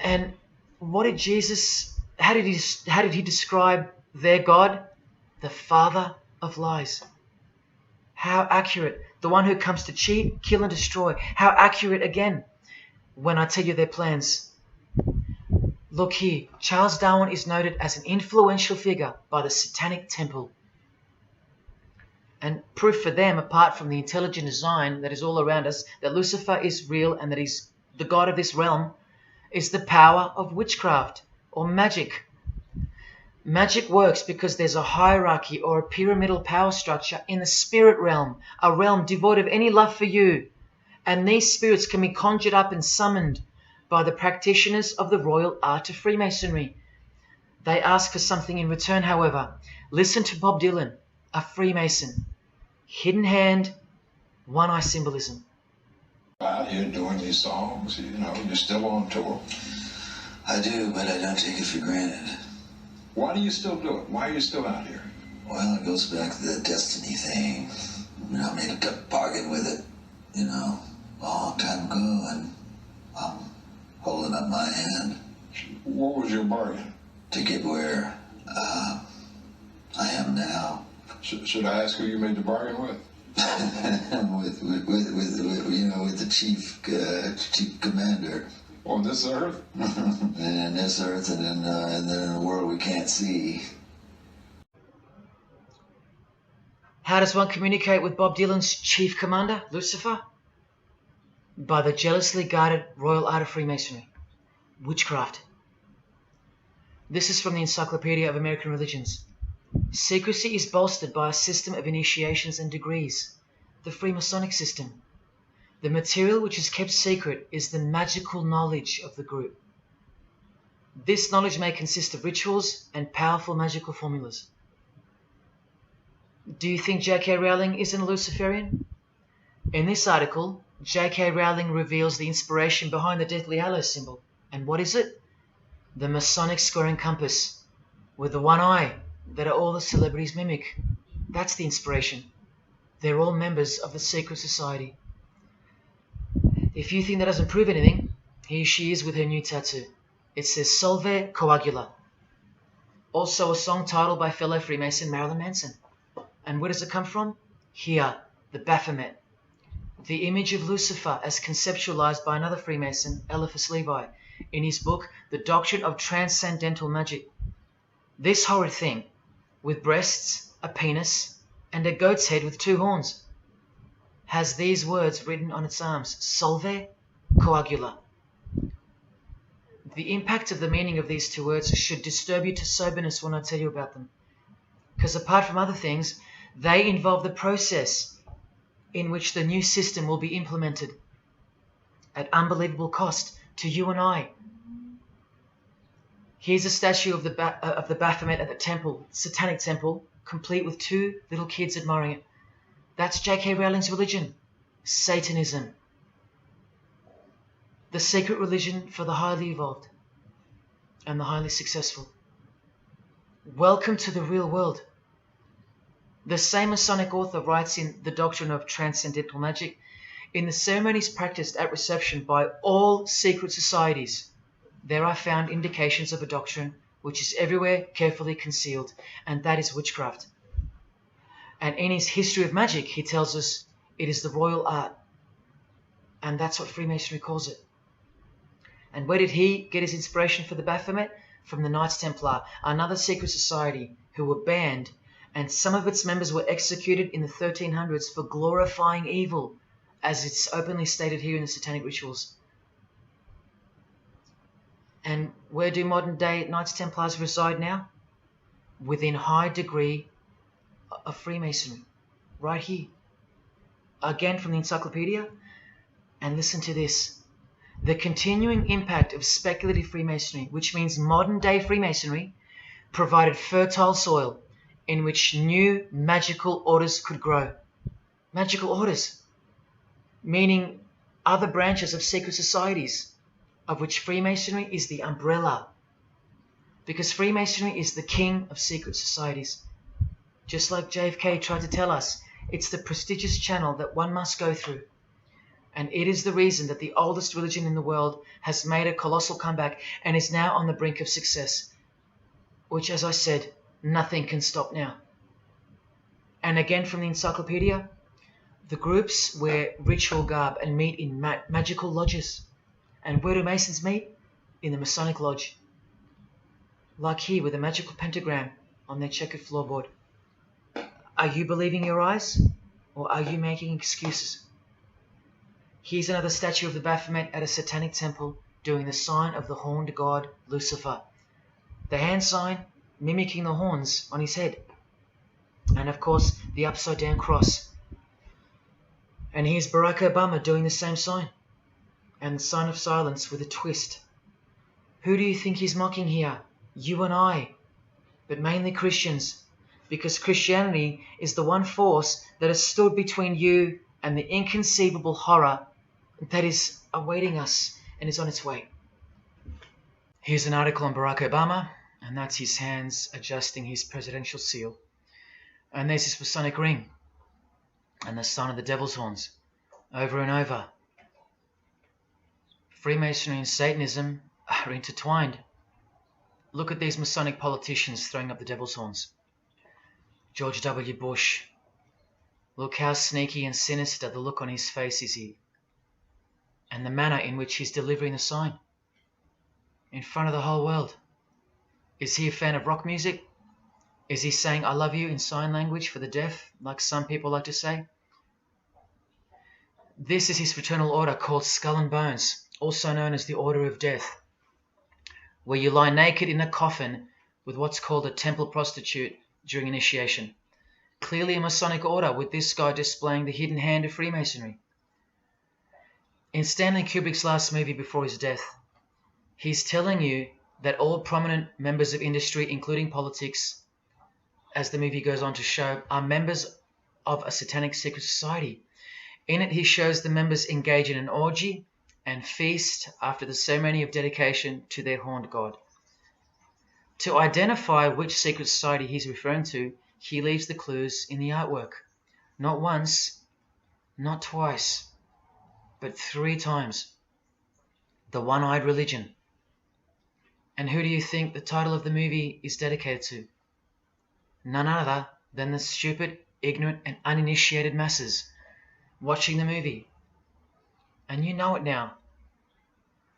And what did Jesus, how did he describe their God? The father of lies. How accurate. The one who comes to cheat, kill and destroy. How accurate again when I tell you their plans. Look here, Charles Darwin is noted as an influential figure by the Satanic Temple. And proof for them, apart from the intelligent design that is all around us, that Lucifer is real and that he's the god of this realm, is the power of witchcraft or magic. Magic works because there's a hierarchy or a pyramidal power structure in the spirit realm, a realm devoid of any love for you. And these spirits can be conjured up and summoned by the practitioners of the royal art of Freemasonry. They ask for something in return, however. Listen to Bob Dylan, a Freemason. Hidden hand, one-eye symbolism. Out here doing these songs, you know, you're still on tour. I do, but I don't take it for granted. Why do you still do it? Why are you still out here? Well, it goes back to the destiny thing. You know, I made a bargain with it, you know, a long time ago, and I'm holding up my hand. What was your bargain? To get where I am now. Should I ask who you made the bargain with? with the chief commander. On this earth? And this earth, and then in a world we can't see. How does one communicate with Bob Dylan's chief commander, Lucifer? By the jealously guarded royal art of Freemasonry, witchcraft. This is from the Encyclopedia of American Religions. Secrecy is bolstered by a system of initiations and degrees, the Freemasonic system. The material which is kept secret is the magical knowledge of the group. This knowledge may consist of rituals and powerful magical formulas. Do you think J.K. Rowling isn't a Luciferian? In this article, J.K. Rowling reveals the inspiration behind the Deathly Hallows symbol. And what is it? The Masonic square and compass, with the one eye that all the celebrities mimic. That's the inspiration. They're all members of the secret society. If you think that doesn't prove anything, here she is with her new tattoo. It says Solve Coagula. Also a song title by fellow Freemason Marilyn Manson. And where does it come from? Here, the Baphomet. The image of Lucifer as conceptualized by another Freemason, Eliphas Levi, in his book, The Doctrine of Transcendental Magic. This horrid thing, with breasts, a penis, and a goat's head with 2 horns, has these words written on its arms, Solve Coagula. The impact of the meaning of these 2 words should disturb you to soberness when I tell you about them. Because apart from other things, they involve the process in which the new system will be implemented at unbelievable cost to you and I. Here's a statue of the Baphomet at the temple, Satanic Temple, complete with 2 little kids admiring it. That's J.K. Rowling's religion, Satanism. The secret religion for the highly evolved and the highly successful. Welcome to the real world. The same Masonic author writes in The Doctrine of Transcendental Magic, in the ceremonies practiced at reception by all secret societies, there are found indications of a doctrine which is everywhere carefully concealed, and that is witchcraft. And in his History of Magic, he tells us it is the royal art. And that's what Freemasonry calls it. And where did he get his inspiration for the Baphomet? From the Knights Templar, another secret society who were banned, and some of its members were executed in the 1300s for glorifying evil, as it's openly stated here in the Satanic Rituals. And where do modern day Knights Templars reside now? Within high degree of Freemasonry, right here. Again from the encyclopedia, and listen to this. The continuing impact of speculative Freemasonry, which means modern day Freemasonry, provided fertile soil in which new magical orders could grow. Magical orders, meaning other branches of secret societies, of which Freemasonry is the umbrella. Because Freemasonry is the king of secret societies. Just like JFK tried to tell us, it's the prestigious channel that one must go through. And it is the reason that the oldest religion in the world has made a colossal comeback and is now on the brink of success. Which, as I said, nothing can stop now. And again from the encyclopedia, the groups wear ritual garb and meet in magical lodges. And where do Masons meet? In the Masonic Lodge. Like here with a magical pentagram on their checkered floorboard. Are you believing your eyes? Or are you making excuses? Here's another statue of the Baphomet at a satanic temple doing the sign of the horned god Lucifer. The hand sign mimicking the horns on his head. And of course the upside down cross. And here's Barack Obama doing the same sign. And the sign of silence with a twist. Who do you think he's mocking here? You and I. But mainly Christians. Because Christianity is the one force that has stood between you and the inconceivable horror that is awaiting us and is on its way. Here's an article on Barack Obama, and that's his hands adjusting his presidential seal. And there's his Masonic ring, and the sign of the devil's horns, over and over. Freemasonry and Satanism are intertwined. Look at these Masonic politicians throwing up the devil's horns. George W. Bush. Look how sneaky and sinister the look on his face is here. And the manner in which he's delivering the sign. In front of the whole world. Is he a fan of rock music? Is he saying I love you in sign language for the deaf, like some people like to say? This is his fraternal order called Skull and Bones, also known as the Order of Death, where you lie naked in a coffin with what's called a temple prostitute during initiation. Clearly a Masonic order, with this guy displaying the hidden hand of Freemasonry. In Stanley Kubrick's last movie before his death, he's telling you that all prominent members of industry, including politics, as the movie goes on to show, are members of a satanic secret society. In it, he shows the members engage in an orgy and feast after the ceremony of dedication to their horned god. To identify which secret society he's referring to, he leaves the clues in the artwork. Not once, not twice, but 3 times. The One-Eyed Religion. And who do you think the title of the movie is dedicated to? None other than the stupid, ignorant, and uninitiated masses watching the movie. And you know it now.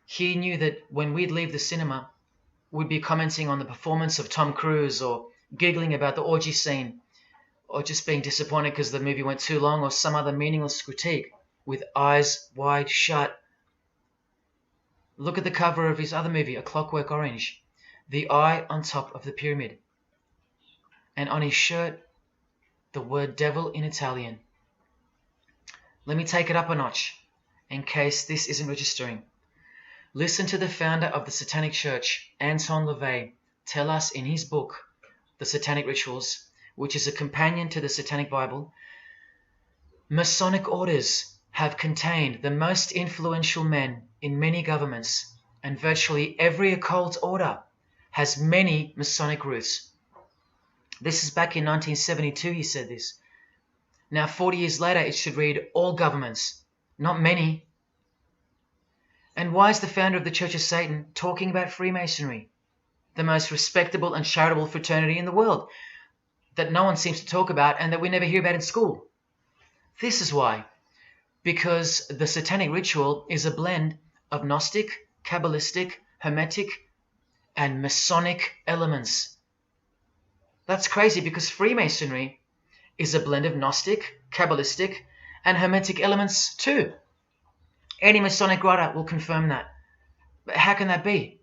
He knew that when we'd leave the cinema, we'd be commenting on the performance of Tom Cruise, or giggling about the orgy scene, or just being disappointed because the movie went too long, or some other meaningless critique, with eyes wide shut. Look at the cover of his other movie, A Clockwork Orange. The eye on top of the pyramid. And on his shirt, the word devil in Italian. Let me take it up a notch, in case this isn't registering. Listen to the founder of the Satanic Church, Anton LaVey, tell us in his book, The Satanic Rituals, which is a companion to the Satanic Bible, Masonic orders have contained the most influential men in many governments, and virtually every occult order has many Masonic roots. This is back in 1972 he said this. Now 40 years later it should read all governments, not many. And why is the founder of the Church of Satan talking about Freemasonry, the most respectable and charitable fraternity in the world, that no one seems to talk about and that we never hear about in school? This is why. Because the Satanic Ritual is a blend of Gnostic, Kabbalistic, Hermetic, and Masonic elements. That's crazy, because Freemasonry is a blend of Gnostic, Kabbalistic, and Hermetic elements too. Any Masonic writer will confirm that. But how can that be?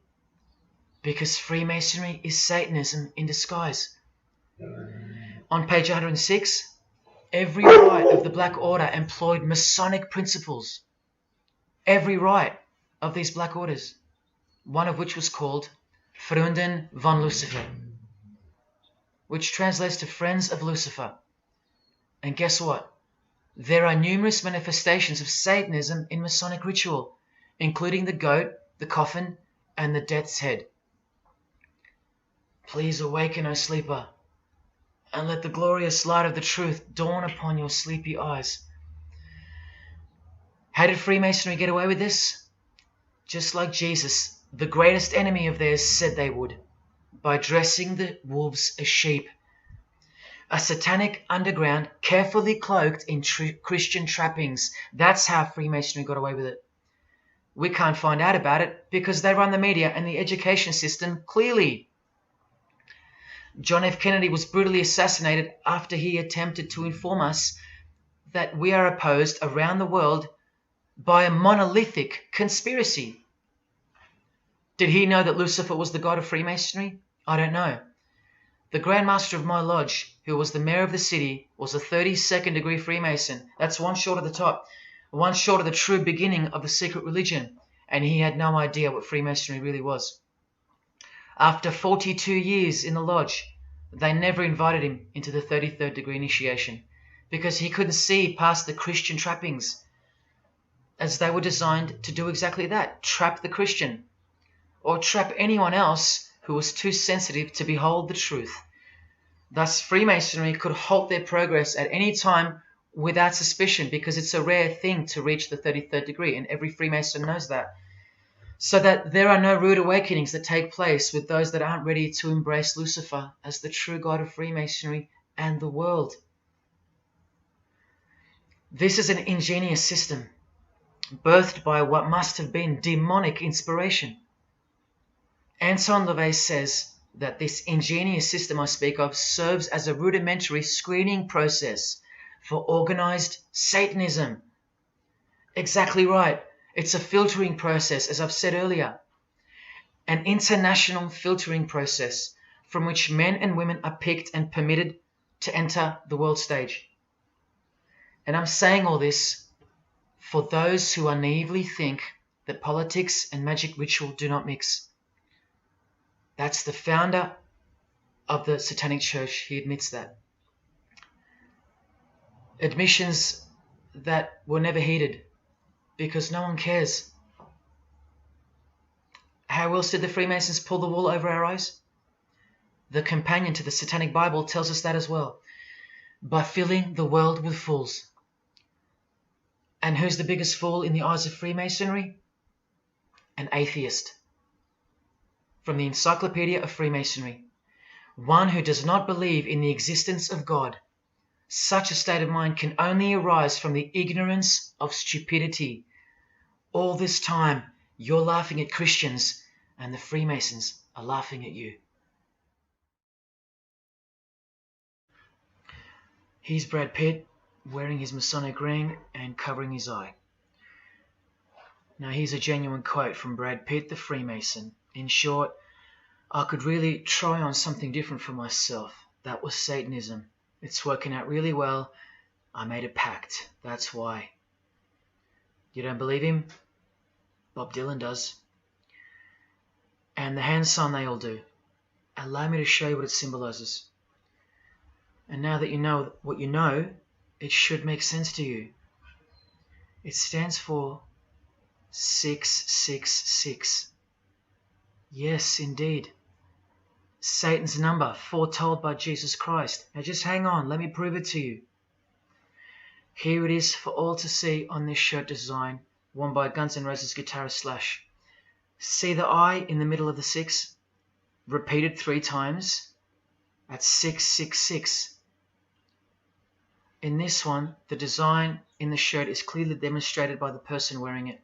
Because Freemasonry is Satanism in disguise. On page 106, every rite of the Black Order employed Masonic principles. Every rite of these Black Orders, one of which was called Freunden von Lucifer, which translates to Friends of Lucifer. And guess what? There are numerous manifestations of Satanism in Masonic ritual, including the goat, the coffin, and the death's head. Please awaken, O sleeper, and let the glorious light of the truth dawn upon your sleepy eyes. How did Freemasonry get away with this? Just like Jesus, the greatest enemy of theirs, said they would, by dressing the wolves as sheep. A satanic underground carefully cloaked in Christian trappings. That's how Freemasonry got away with it. We can't find out about it because they run the media and the education system clearly. John F. Kennedy was brutally assassinated after he attempted to inform us that we are opposed around the world by a monolithic conspiracy. Did he know that Lucifer was the god of Freemasonry? I don't know. The Grand Master of my lodge, who was the mayor of the city, was a 32nd degree Freemason. That's one short of the top, one short of the true beginning of the secret religion, and he had no idea what Freemasonry really was. After 42 years in the lodge, they never invited him into the 33rd degree initiation because he couldn't see past the Christian trappings, as they were designed to do exactly that, trap the Christian, or trap anyone else who was too sensitive to behold the truth. Thus, Freemasonry could halt their progress at any time without suspicion because it's a rare thing to reach the 33rd degree, and every Freemason knows that. So that there are no rude awakenings that take place with those that aren't ready to embrace Lucifer as the true god of Freemasonry and the world. This is an ingenious system, birthed by what must have been demonic inspiration. Anton LaVey says that this ingenious system I speak of serves as a rudimentary screening process for organized Satanism. Exactly right. It's a filtering process, as I've said earlier. An international filtering process from which men and women are picked and permitted to enter the world stage. And I'm saying all this for those who naively think that politics and magic ritual do not mix. That's the founder of the Satanic Church. He admits that. Admissions that were never heeded because no one cares. How else did the Freemasons pull the wool over our eyes? The companion to the Satanic Bible tells us that as well. By filling the world with fools. And who's the biggest fool in the eyes of Freemasonry? An atheist. From the Encyclopedia of Freemasonry. One who does not believe in the existence of God. Such a state of mind can only arise from the ignorance of stupidity. All this time, you're laughing at Christians, and the Freemasons are laughing at you. Here's Brad Pitt, wearing his Masonic ring and covering his eye. Now here's a genuine quote from Brad Pitt, the Freemason. In short, I could really try on something different for myself. That was Satanism. It's working out really well. I made a pact. That's why. You don't believe him? Bob Dylan does. And the hand sign they all do. Allow me to show you what it symbolizes. And now that you know what you know, it should make sense to you. It stands for 666. Yes, indeed. Satan's number, foretold by Jesus Christ. Now just hang on, let me prove it to you. Here it is for all to see on this shirt design, worn by Guns N' Roses guitarist Slash. See the I in the middle of the 6? Repeated 3 times. That's 666. In this one, the design in the shirt is clearly demonstrated by the person wearing it.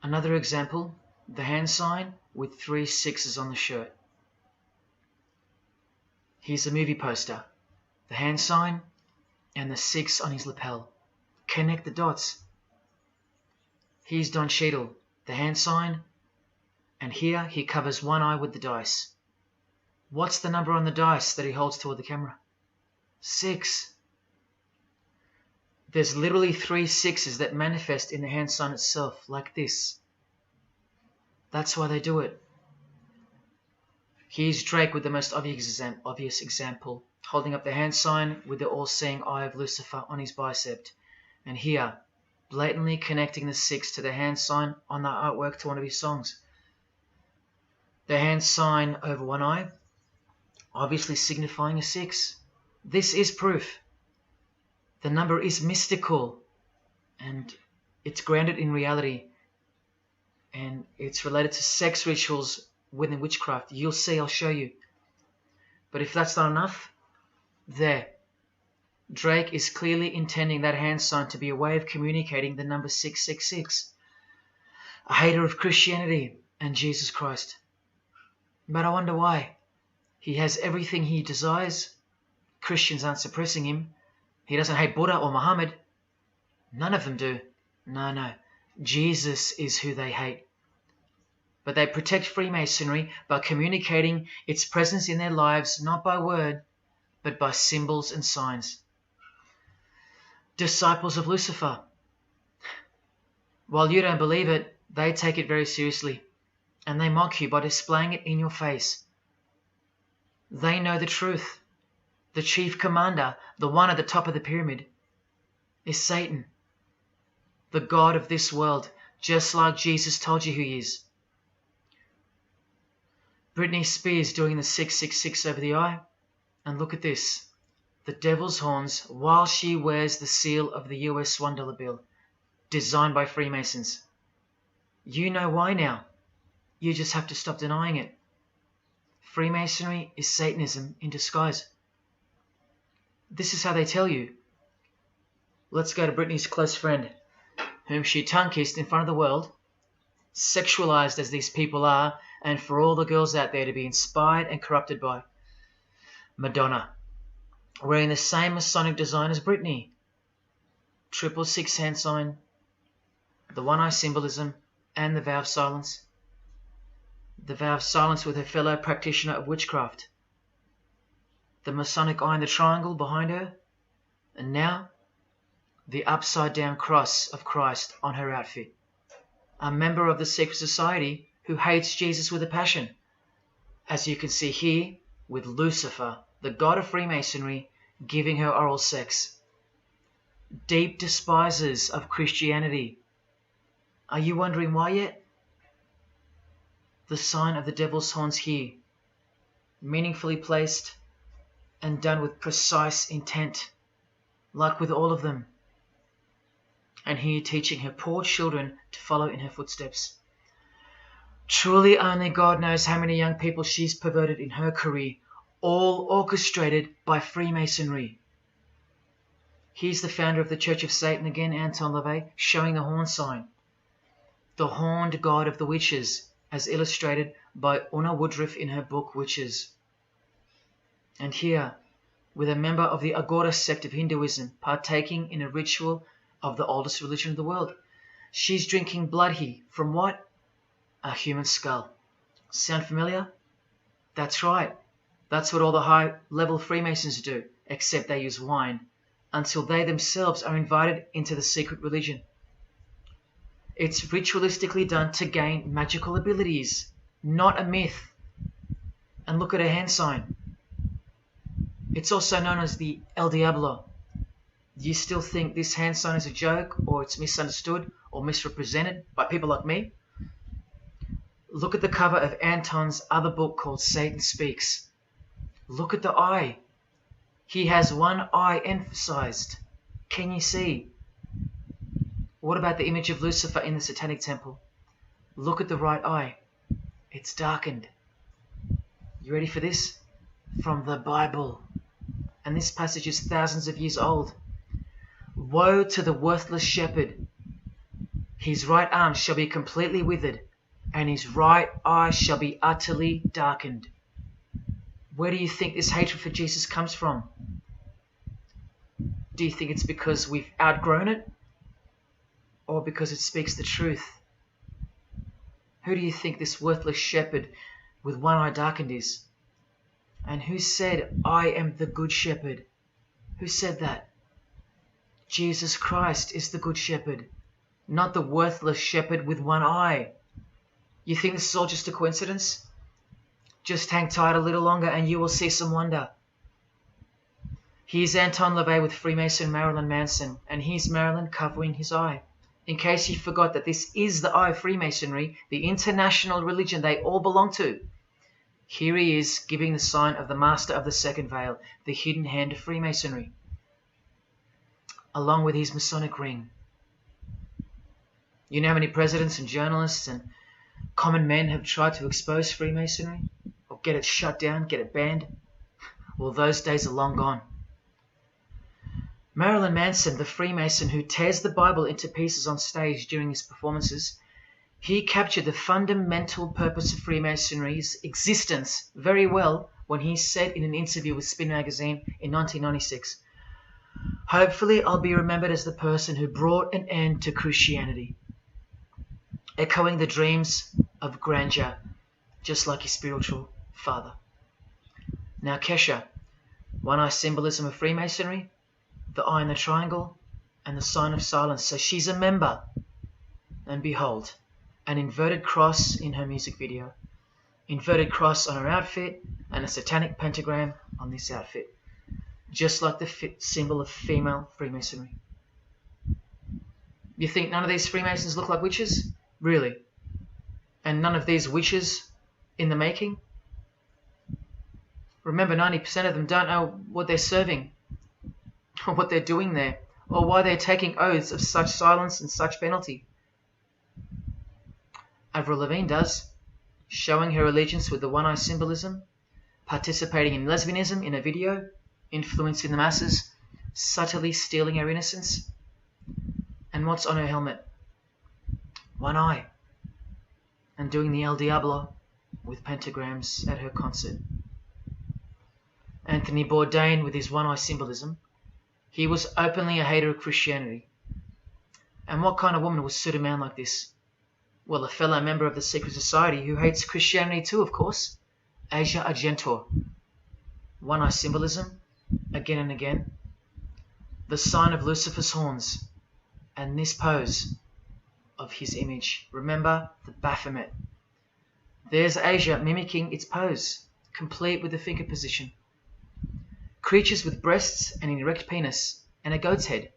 Another example, the hand sign with 3 6s on the shirt. Here's a movie poster, the hand sign and the 6 on his lapel. Connect the dots. Here's Don Cheadle, the hand sign, and here he covers one eye with the dice. What's the number on the dice that he holds toward the camera? 6. There's literally 3 6s that manifest in the hand sign itself, like this. That's why they do it. Here's Drake with the most obvious example, holding up the hand sign with the all-seeing eye of Lucifer on his bicep. And here, blatantly connecting the 6 to the hand sign on the artwork to one of his songs. The hand sign over one eye, obviously signifying a 6. This is proof. The number is mystical and it's grounded in reality, and it's related to sex rituals within witchcraft. You'll see, I'll show you. But if that's not enough, there. Drake is clearly intending that hand sign to be a way of communicating the number 666. A hater of Christianity and Jesus Christ. But I wonder why. He has everything he desires. Christians aren't suppressing him. He doesn't hate Buddha or Muhammad. None of them do. No. Jesus is who they hate. But they protect Freemasonry by communicating its presence in their lives, not by word, but by symbols and signs. Disciples of Lucifer. While you don't believe it, they take it very seriously, and they mock you by displaying it in your face. They know the truth. The chief commander, the one at the top of the pyramid, is Satan, the god of this world, just like Jesus told you who he is. Britney Spears doing the 666 over the eye, and look at this. The devil's horns while she wears the seal of the US $1 bill, designed by Freemasons. You know why now. You just have to stop denying it. Freemasonry is Satanism in disguise. This is how they tell you. Let's go to Britney's close friend, whom she tongue-kissed in front of the world, sexualized as these people are, and for all the girls out there to be inspired and corrupted by. Madonna, wearing the same Masonic design as Britney. 666 hand sign, the one eye symbolism, and the vow of silence. The vow of silence with her fellow practitioner of witchcraft. The Masonic eye in the triangle behind her, and now the upside down cross of Christ on her outfit. A member of the secret society who hates Jesus with a passion, as you can see here with Lucifer, the god of Freemasonry, giving her oral sex. Deep despisers of Christianity. Are you wondering why yet? The sign of the devil's horns here, meaningfully placed and done with precise intent, like with all of them. And here teaching her poor children to follow in her footsteps. Truly only God knows how many young people she's perverted in her career, all orchestrated by Freemasonry. Here's the founder of the Church of Satan again, Anton LaVey, showing the horn sign. The horned god of the witches, as illustrated by Una Woodruff in her book Witches. And here, with a member of the Agora sect of Hinduism partaking in a ritual of the oldest religion of the world. She's drinking blood here from what? A human skull. Sound familiar? That's right. That's what all the high-level Freemasons do, except they use wine, until they themselves are invited into the secret religion. It's ritualistically done to gain magical abilities, not a myth. And look at her hand sign. It's also known as the El Diablo. Do you still think this hand sign is a joke, or it's misunderstood or misrepresented by people like me? Look at the cover of Anton's other book called Satan Speaks. Look at the eye. He has one eye emphasized. Can you see? What about the image of Lucifer in the Satanic Temple? Look at the right eye. It's darkened. You ready for this? From the Bible. And this passage is thousands of years old. Woe to the worthless shepherd. His right arm shall be completely withered, and his right eye shall be utterly darkened. Where do you think this hatred for Jesus comes from? Do you think it's because we've outgrown it? Or because it speaks the truth? Who do you think this worthless shepherd with one eye darkened is? And who said, I am the good shepherd? Who said that? Jesus Christ is the good shepherd, not the worthless shepherd with one eye. You think this is all just a coincidence? Just hang tight a little longer and you will see some wonder. Here's Anton LaVey with Freemason Marilyn Manson, and here's Marilyn covering his eye. In case you forgot that this is the eye of Freemasonry, the international religion they all belong to. Here he is giving the sign of the master of the second veil, the hidden hand of Freemasonry, along with his Masonic ring. You know how many presidents and journalists and common men have tried to expose Freemasonry? Or get it shut down, get it banned? Well, those days are long gone. Marilyn Manson, the Freemason who tears the Bible into pieces on stage during his performances, he captured the fundamental purpose of Freemasonry's existence very well when he said in an interview with Spin magazine in 1996, "Hopefully I'll be remembered as the person who brought an end to Christianity," echoing the dreams of grandeur, just like his spiritual father. Now Kesha, one-eye symbolism of Freemasonry, the eye in the triangle, and the sign of silence. So she's a member. And behold, an inverted cross in her music video, inverted cross on her outfit, and a satanic pentagram on this outfit, just like the symbol of female Freemasonry. You think none of these Freemasons look like witches? Really? And none of these witches in the making? Remember, 90% of them don't know what they're serving, or what they're doing there, or why they're taking oaths of such silence and such penalty. Avril Lavigne does, showing her allegiance with the one-eye symbolism, participating in lesbianism in a video, influencing the masses, subtly stealing her innocence. And what's on her helmet? One eye. And doing the El Diablo with pentagrams at her concert. Anthony Bourdain, with his one-eye symbolism, he was openly a hater of Christianity. And what kind of woman would suit a man like this? Well, a fellow member of the secret society who hates Christianity too, of course, Asia Argento. One-eye symbolism, again and again. The sign of Lucifer's horns, and this pose of his image. Remember the Baphomet. There's Asia mimicking its pose, complete with the finger position. Creatures with breasts and an erect penis and a goat's head.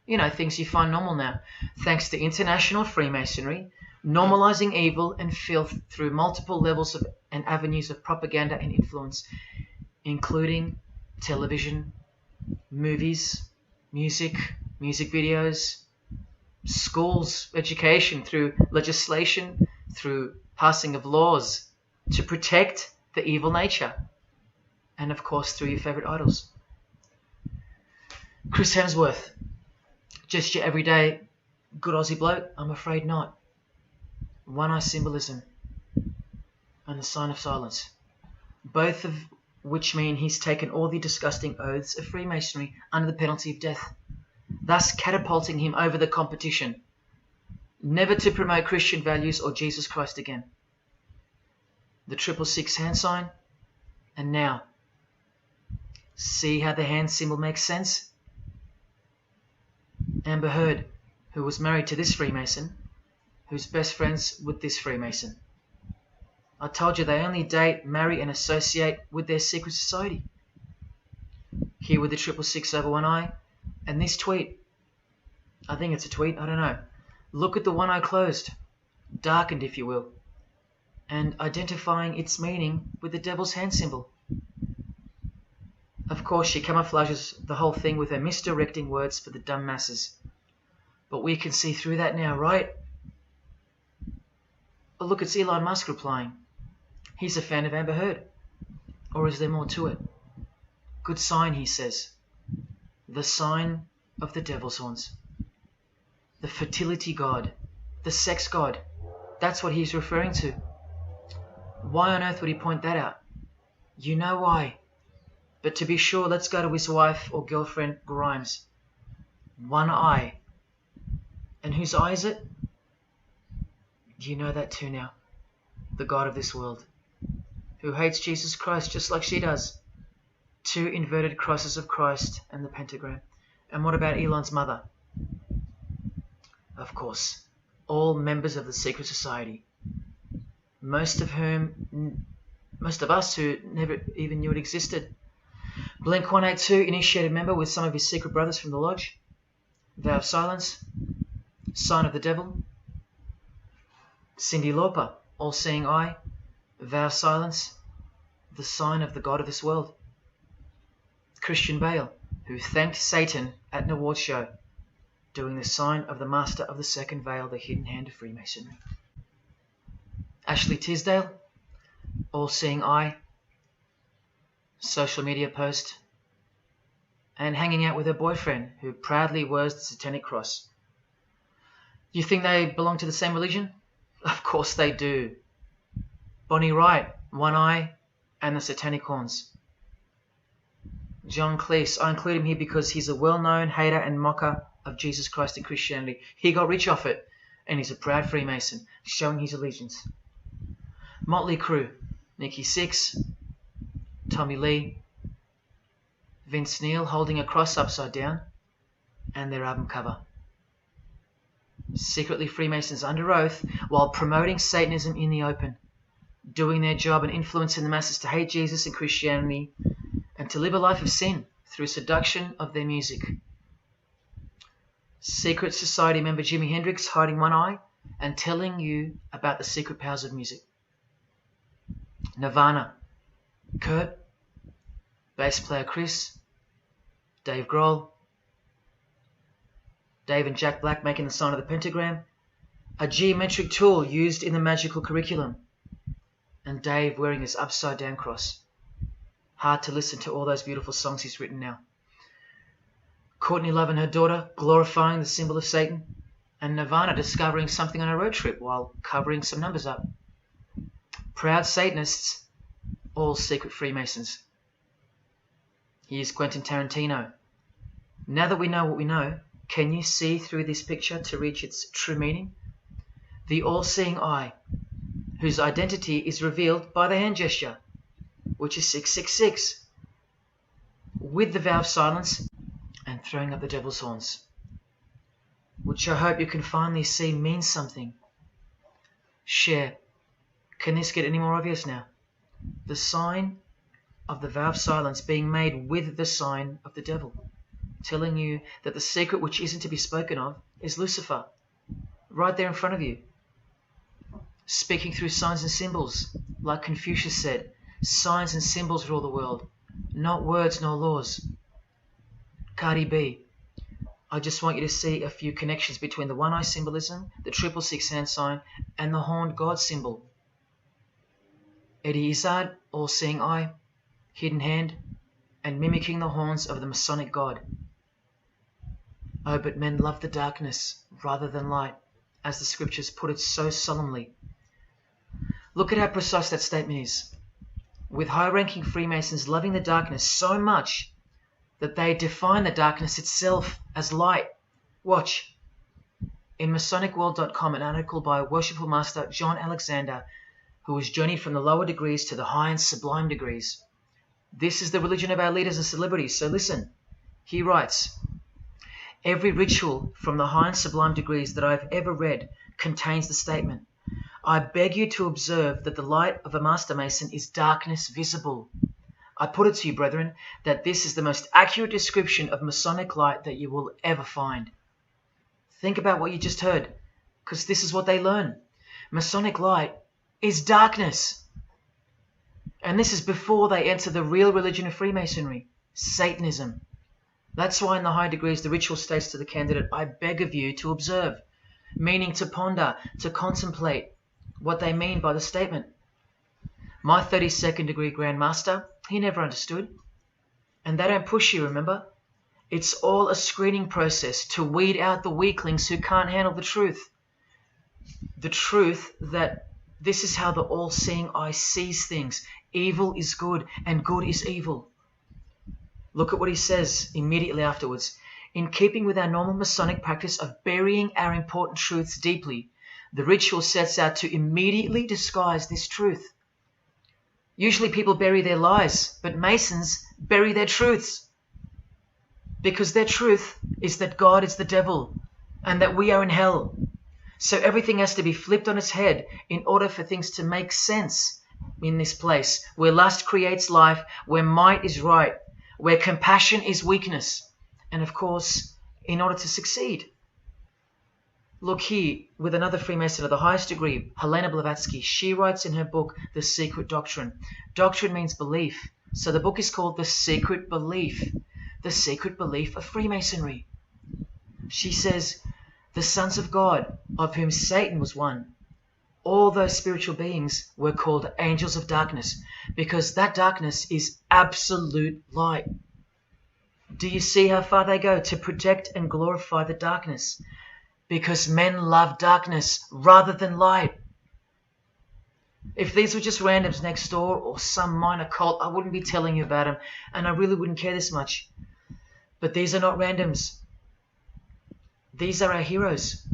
You know, things you find normal now, thanks to international Freemasonry, normalizing evil and filth through multiple levels of and avenues of propaganda and influence, including television, movies, music videos, schools, education, through legislation, through passing of laws to protect the evil nature, and of course through your favorite idols. Chris Hemsworth, just your everyday good Aussie bloke? I'm afraid not. One-eye symbolism and the sign of silence, both of which mean he's taken all the disgusting oaths of Freemasonry under the penalty of death, thus catapulting him over the competition, never to promote Christian values or Jesus Christ again. The 666 hand sign, and now, see how the hand symbol makes sense? Amber Heard, who was married to this Freemason, who's best friends with this Freemason. I told you they only date, marry and associate with their secret society. Here with the 666 over one eye, and this tweet. I think it's a tweet, I don't know. Look at the one eye closed, darkened if you will, and identifying its meaning with the devil's hand symbol. Of course, she camouflages the whole thing with her misdirecting words for the dumb masses. But we can see through that now, right? Oh, look, it's Elon Musk replying. He's a fan of Amber Heard. Or is there more to it? Good sign, he says. The sign of the devil's horns. The fertility god. The sex god. That's what he's referring to. Why on earth would he point that out? You know why. But to be sure, let's go to his wife or girlfriend, Grimes. One eye. And whose eye is it? You know that too now. The god of this world, who hates Jesus Christ just like she does. 2 inverted crosses of Christ and the pentagram. And what about Elon's mother? Of course, all members of the secret society. Most of us who never even knew it existed. Blink-182, initiated member with some of his secret brothers from the lodge. Vow of silence. Sign of the devil. Cyndi Lauper, all-seeing eye. Vow of silence. the sign of the god of this world. Christian Bale, who thanked Satan at an award show, doing the sign of the master of the second veil, the hidden hand of Freemasonry. Ashley Tisdale, all-seeing eye, social media post, and hanging out with her boyfriend, who proudly wears the satanic cross. You think they belong to the same religion? Of course they do. Bonnie Wright, one eye and the satanic horns. John Cleese, I include him here because he's a well-known hater and mocker of Jesus Christ and Christianity. He got rich off it, and he's a proud Freemason, showing his allegiance. Motley Crue, Nikki Sixx, Tommy Lee, Vince Neil holding a cross upside down, and their album cover. Secretly Freemasons under oath while promoting Satanism in the open, doing their job and influencing the masses to hate Jesus and Christianity and to live a life of sin through seduction of their music. Secret Society member Jimi Hendrix hiding one eye and telling you about the secret powers of music. Nirvana, Kurt, bass player Chris, Dave Grohl, Dave and Jack Black making the sign of the pentagram, a geometric tool used in the magical curriculum, and Dave wearing his upside down cross. Hard to listen to all those beautiful songs he's written now. Courtney Love and her daughter glorifying the symbol of Satan, and Nirvana discovering something on a road trip while covering some numbers up. Proud Satanists, all secret Freemasons. Here's Quentin Tarantino. Now that we know what we know, can you see through this picture to reach its true meaning? The all-seeing eye, whose identity is revealed by the hand gesture, which is 666, with the vow of silence and throwing up the devil's horns, which I hope you can finally see means something. Share. Can this get any more obvious now? The sign of the vow of silence being made with the sign of the devil, telling you that the secret which isn't to be spoken of is Lucifer, right there in front of you. Speaking through signs and symbols, like Confucius said, signs and symbols rule the world, not words nor laws. Cardi B, I just want you to see a few connections between the one-eye symbolism, the 666 hand sign, and the horned God symbol. Eddie Izzard, all-seeing eye, hidden hand, and mimicking the horns of the Masonic God. Oh, but men love the darkness rather than light, as the scriptures put it so solemnly. Look at how precise that statement is. With high-ranking Freemasons loving the darkness so much that they define the darkness itself as light. Watch. In MasonicWorld.com, an article by Worshipful Master John Alexander, who has journeyed from the lower degrees to the high and sublime degrees. This is the religion of our leaders and celebrities, so listen. He writes, every ritual from the high and sublime degrees that I've ever read contains the statement, I beg you to observe that the light of a Master Mason is darkness visible. I put it to you, brethren, that this is the most accurate description of Masonic light that you will ever find. Think about what you just heard, because this is what they learn. Masonic light is darkness. And this is before they enter the real religion of Freemasonry, Satanism. That's why in the high degrees the ritual states to the candidate, I beg of you to observe, meaning to ponder, to contemplate what they mean by the statement. My 32nd degree Grand Master, he never understood. And they don't push you, remember? It's all a screening process to weed out the weaklings who can't handle the truth. The truth that this is how the all-seeing eye sees things. Evil is good and good is evil. Look at what he says immediately afterwards. In keeping with our normal Masonic practice of burying our important truths deeply, the ritual sets out to immediately disguise this truth. Usually people bury their lies, but Masons bury their truths. Because their truth is that God is the devil and that we are in hell. So everything has to be flipped on its head in order for things to make sense in this place where lust creates life, where might is right, where compassion is weakness, and of course, in order to succeed. Look here, with another Freemason of the highest degree, Helena Blavatsky. She writes in her book, The Secret Doctrine. Doctrine means belief. So the book is called The Secret Belief. The Secret Belief of Freemasonry. She says, the sons of God, of whom Satan was one, all those spiritual beings were called angels of darkness, because that darkness is absolute light. Do you see how far they go to protect and glorify the darkness? Because men love darkness rather than light. If these were just randoms next door or some minor cult, I wouldn't be telling you about them, and I really wouldn't care this much. But these are not randoms. These are our heroes.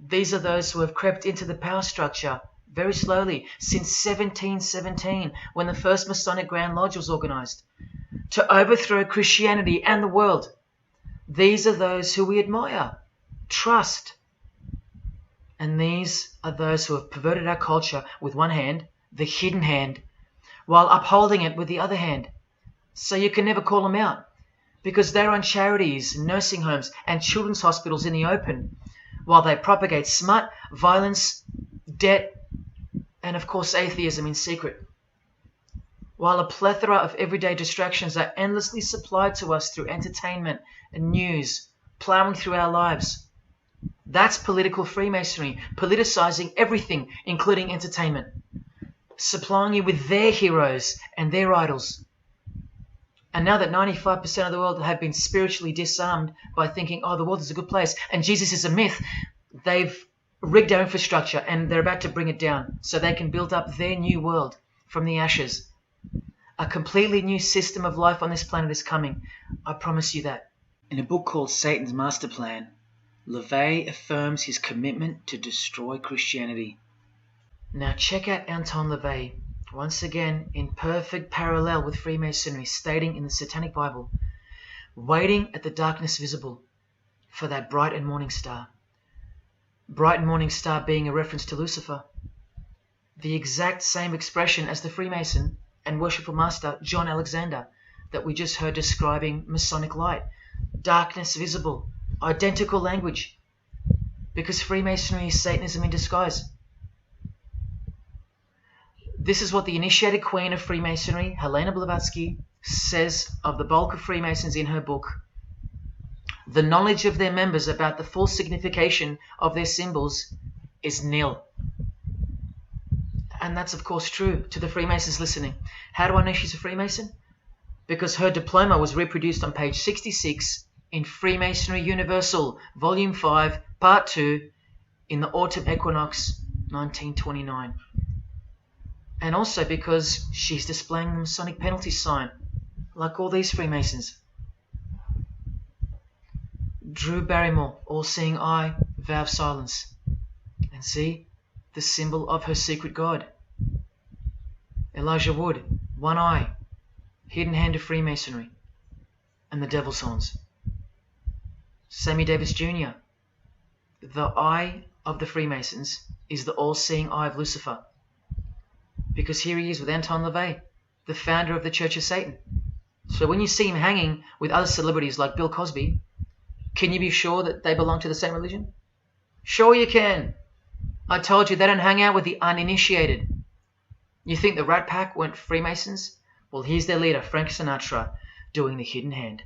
These are those who have crept into the power structure very slowly since 1717, when the first Masonic Grand Lodge was organized, to overthrow Christianity and the world. These are those who we admire, trust. And these are those who have perverted our culture with one hand, the hidden hand, while upholding it with the other hand. So you can never call them out, because they run charities, nursing homes, and children's hospitals in the open, while they propagate smut, violence, debt, and of course atheism in secret. While a plethora of everyday distractions are endlessly supplied to us through entertainment and news, plowing through our lives. That's political Freemasonry, politicizing everything, including entertainment, supplying you with their heroes and their idols. And now that 95% of the world have been spiritually disarmed by thinking, oh, the world is a good place and Jesus is a myth, they've rigged our infrastructure and they're about to bring it down so they can build up their new world from the ashes. A completely new system of life on this planet is coming. I promise you that. In a book called Satan's Master Plan, LaVey affirms his commitment to destroy Christianity. Now check out Anton LaVey, once again in perfect parallel with Freemasonry, stating in the Satanic Bible, waiting at the darkness visible for that bright and morning star. Bright and morning star being a reference to Lucifer. The exact same expression as the Freemason and worshipful master John Alexander that we just heard describing Masonic light. Darkness visible. Identical language. Because Freemasonry is Satanism in disguise. This is what the initiated queen of Freemasonry, Helena Blavatsky, says of the bulk of Freemasons in her book. The knowledge of their members about the full signification of their symbols is nil. And that's of course true to the Freemasons listening. How do I know she's a Freemason? Because her diploma was reproduced on page 66 in Freemasonry Universal, Volume 5, Part 2, in the Autumn Equinox, 1929. And also because she's displaying the Masonic penalty sign, like all these Freemasons. Drew Barrymore, all-seeing eye, vow of silence. And see, the symbol of her secret God. Elijah Wood, one eye, hidden hand of Freemasonry, and the devil's horns. Sammy Davis Jr., the eye of the Freemasons is the all-seeing eye of Lucifer. Because here he is with Anton LaVey, the founder of the Church of Satan. So when you see him hanging with other celebrities like Bill Cosby, can you be sure that they belong to the same religion? Sure you can. I told you they don't hang out with the uninitiated. You think the Rat Pack weren't Freemasons? Well, here's their leader, Frank Sinatra, doing the hidden hand.